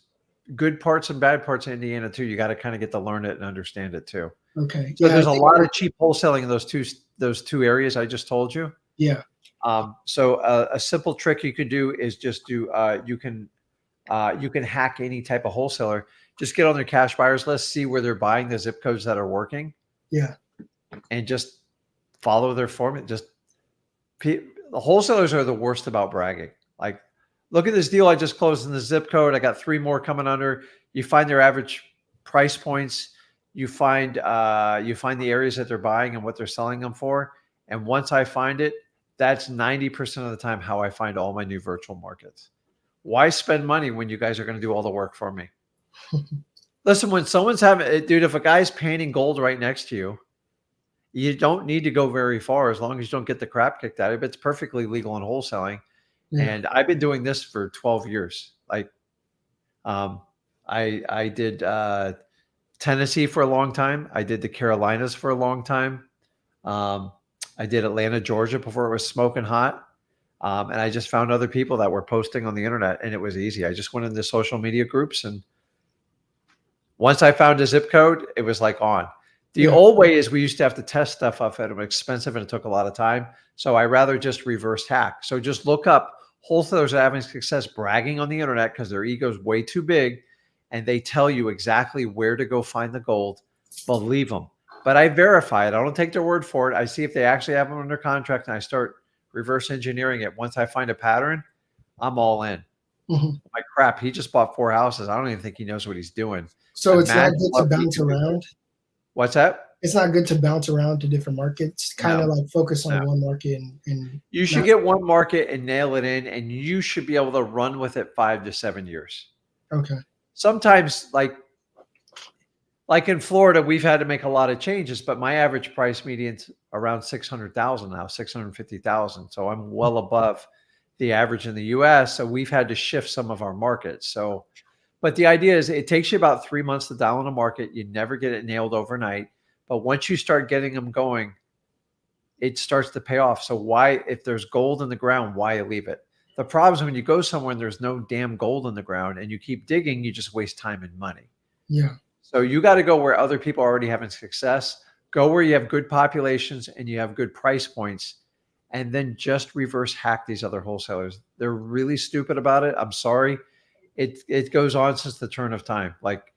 S1: good parts and bad parts of Indiana too. You got to kind of get to learn it and understand it too.
S2: Okay.
S1: So there's a lot of cheap wholesaling in those two areas I just told you.
S2: Yeah.
S1: So a simple trick you could do is just do you can hack any type of wholesaler. Just get on their cash buyers list, see where they're buying the zip codes that are working.
S2: Yeah.
S1: And just follow their format. The wholesalers are the worst about bragging. Like, look at this deal I just closed in the zip code. I got 3 more coming under. You find their average price points. You find the areas that they're buying and what they're selling them for. And once I find it, that's 90% of the time how I find all my new virtual markets. Why spend money when you guys are going to do all the work for me? Listen, when someone's dude, if a guy's painting gold right next to you, you don't need to go very far as long as you don't get the crap kicked out of it. It's perfectly legal in wholesaling. Yeah. And I've been doing this for 12 years. Like, I did Tennessee for a long time. I did the Carolinas for a long time. I did Atlanta, Georgia before it was smoking hot. And I just found other people that were posting on the internet, and it was easy. I just went into social media groups, and once I found a zip code, it was like on. The old way is we used to have to test stuff up, and it was expensive and it took a lot of time. So I rather just reverse hack. So just look up wholesalers are having success bragging on the internet because their ego's way too big, and they tell you exactly where to go find the gold. Believe them. but I verify it. I don't take their word for it. I see if they actually have them under contract, and I start reverse engineering it. Once I find a pattern, I'm all in.
S2: Mhm.
S1: Like, crap, he just bought 4 houses. I don't even think he knows what he's doing.
S2: So it's not
S1: Imagine
S2: good to
S1: what we
S2: bounce
S1: can do.
S2: around.
S1: What's that?
S2: It's not good to bounce around to different markets. Kind of
S1: No,
S2: like focus on
S1: no.
S2: one market and
S1: You should
S2: not.
S1: get one market and nail it in, and you should be able to run with it 5 to 7 years.
S2: Okay.
S1: Sometimes, like in Florida, we've had to make a lot of changes, but my average price median's around 600,000 now, 650,000. So I'm well above the average in the US. So we've had to shift some of our markets. So, but the idea is it takes you about 3 months to dial in a market. You never get it nailed overnight. But once you start getting them going, it starts to pay off. So why, if there's gold in the ground, why leave it? The problem is when you go somewhere and there's no damn gold in the ground and you keep digging, you just waste time and money.
S2: Yeah.
S1: So you got to go where other people are already having success. Go where you have good populations and you have good price points, and then just reverse hack these other wholesalers. They're really stupid about it. I'm sorry. It goes on since the turn of time. Like,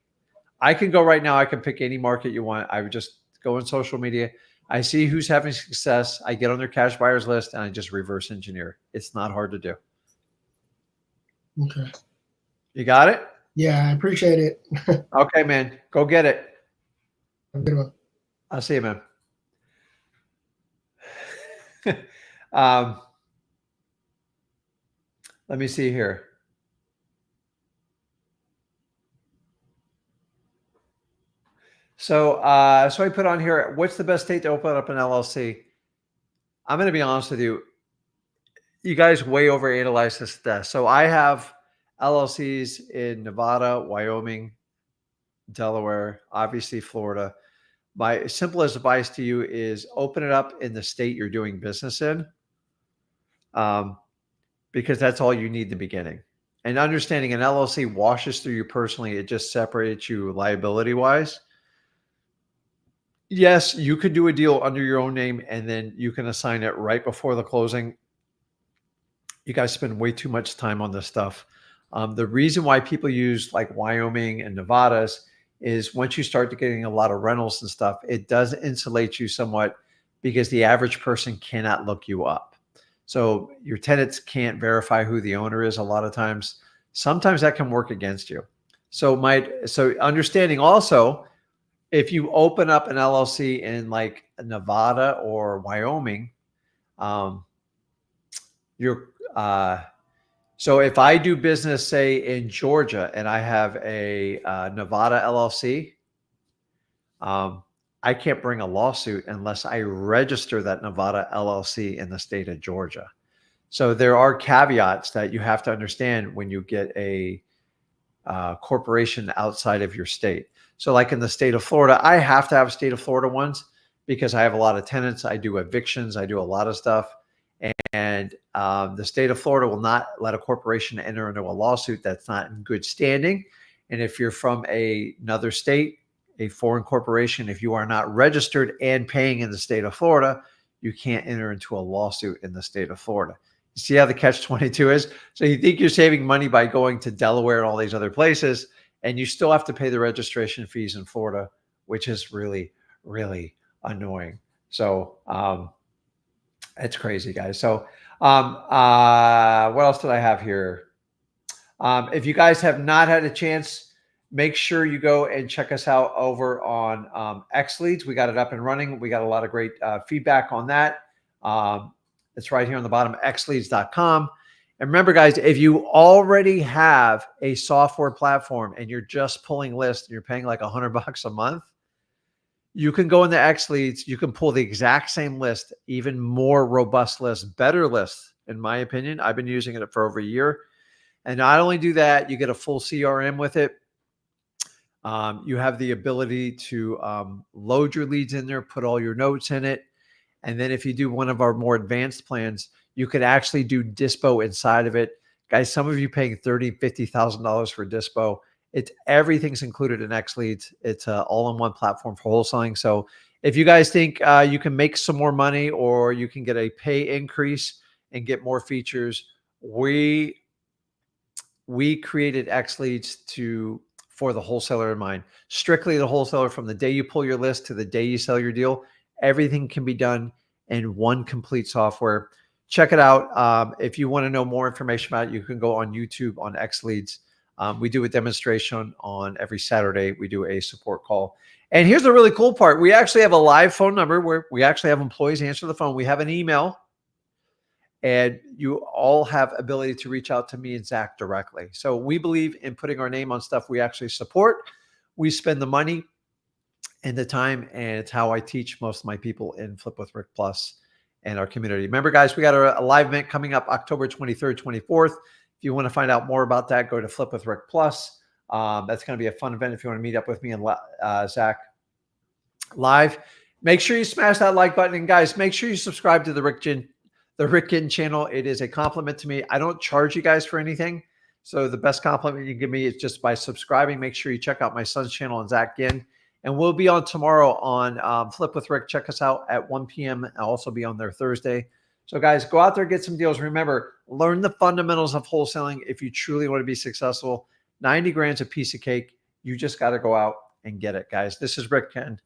S1: I can go right now. I can pick any market you want. I would just go on social media. I see who's having success. I get on their cash buyers list and I just reverse engineer. It's not hard to do.
S2: Okay.
S1: You got it?
S2: Yeah, I appreciate it.
S1: Okay, man. Go get it.
S2: Have a good one.
S1: I'll see you, man. um, let me see here. So I put on here, what's the best state to open up an LLC? I'm going to be honest with you. You guys way overanalyze this stuff. So I have LLCs in Nevada, Wyoming, Delaware, obviously Florida. My simplest advice to you is open it up in the state you're doing business in, because that's all you need in the beginning. And understanding an LLC washes through you personally, it just separates you liability wise. Yes, you could do a deal under your own name and then you can assign it right before the closing. You guys spend way too much time on this stuff. The reason why people use like Wyoming and Nevadas is once you start to getting a lot of rentals and stuff, it does insulate you somewhat because the average person cannot look you up. So your tenants can't verify who the owner is a lot of times. Sometimes that can work against you. So understanding also, if you open up an LLC in like Nevada or Wyoming, you're so if I do business, say in Georgia, and I have a Nevada LLC, I can't bring a lawsuit unless I register that Nevada LLC in the state of Georgia. So there are caveats that you have to understand when you get a corporation outside of your state. So like in the state of Florida, I have to have state of Florida ones because I have a lot of tenants. I do evictions. I do a lot of stuff. And the state of Florida will not let a corporation enter into a lawsuit that's not in good standing. And if you're from another state, a foreign corporation, if you are not registered and paying in the state of Florida, you can't enter into a lawsuit in the state of Florida. You see how the catch-22 is? So you think you're saving money by going to Delaware and all these other places, and you still have to pay the registration fees in Florida, which is really, really annoying. So it's crazy, guys. So what else did I have here? If you guys have not had a chance, make sure you go and check us out over on X Leads. We got it up and running. We got a lot of great feedback on that. It's right here on the bottom, xleads.com. And remember, guys, if you already have a software platform and you're just pulling lists and you're paying like $100 a month, you can go in the X Leads. You can pull the exact same list, even more robust list, better list, in my opinion. I've been using it for over a year. And not only do that, you get a full CRM with it. You have the ability to load your leads in there, put all your notes in it. And then if you do one of our more advanced plans, you could actually do dispo inside of it. Guys, some of you paying $30,000, $50,000 for dispo. Everything's included in X Leads. It's an all-in-one platform for wholesaling. So if you guys think you can make some more money or you can get a pay increase and get more features, we created X Leads for the wholesaler in mind. Strictly the wholesaler, from the day you pull your list to the day you sell your deal, everything can be done in one complete software. Check it out. If you want to know more information about it, you can go on YouTube on XLeads. We do a demonstration on every Saturday. We do a support call. And here's the really cool part. We actually have a live phone number where we actually have employees answer the phone. We have an email, and you all have ability to reach out to me and Zach directly. So we believe in putting our name on stuff we actually support. We spend the money and the time, and it's how I teach most of my people in Flip with Rick Plus and our community. Remember, guys, we got a live event coming up October 23rd, 24th. If you want to find out more about that, go to Flip with Rick Plus. That's going to be a fun event if you want to meet up with me and Zach live. Make sure you smash that like button. And guys, make sure you subscribe to the Rick Ginn channel. It is a compliment to me. I don't charge you guys for anything. So the best compliment you can give me is just by subscribing. Make sure you check out my son's channel on Zach Ginn. And we'll be on tomorrow on Flip with Rick. Check us out at 1 p.m. I'll also be on there Thursday. So guys, go out there, get some deals. Remember, learn the fundamentals of wholesaling if you truly want to be successful. 90 grand's a piece of cake. You just got to go out and get it, guys. This is Rick Ginn.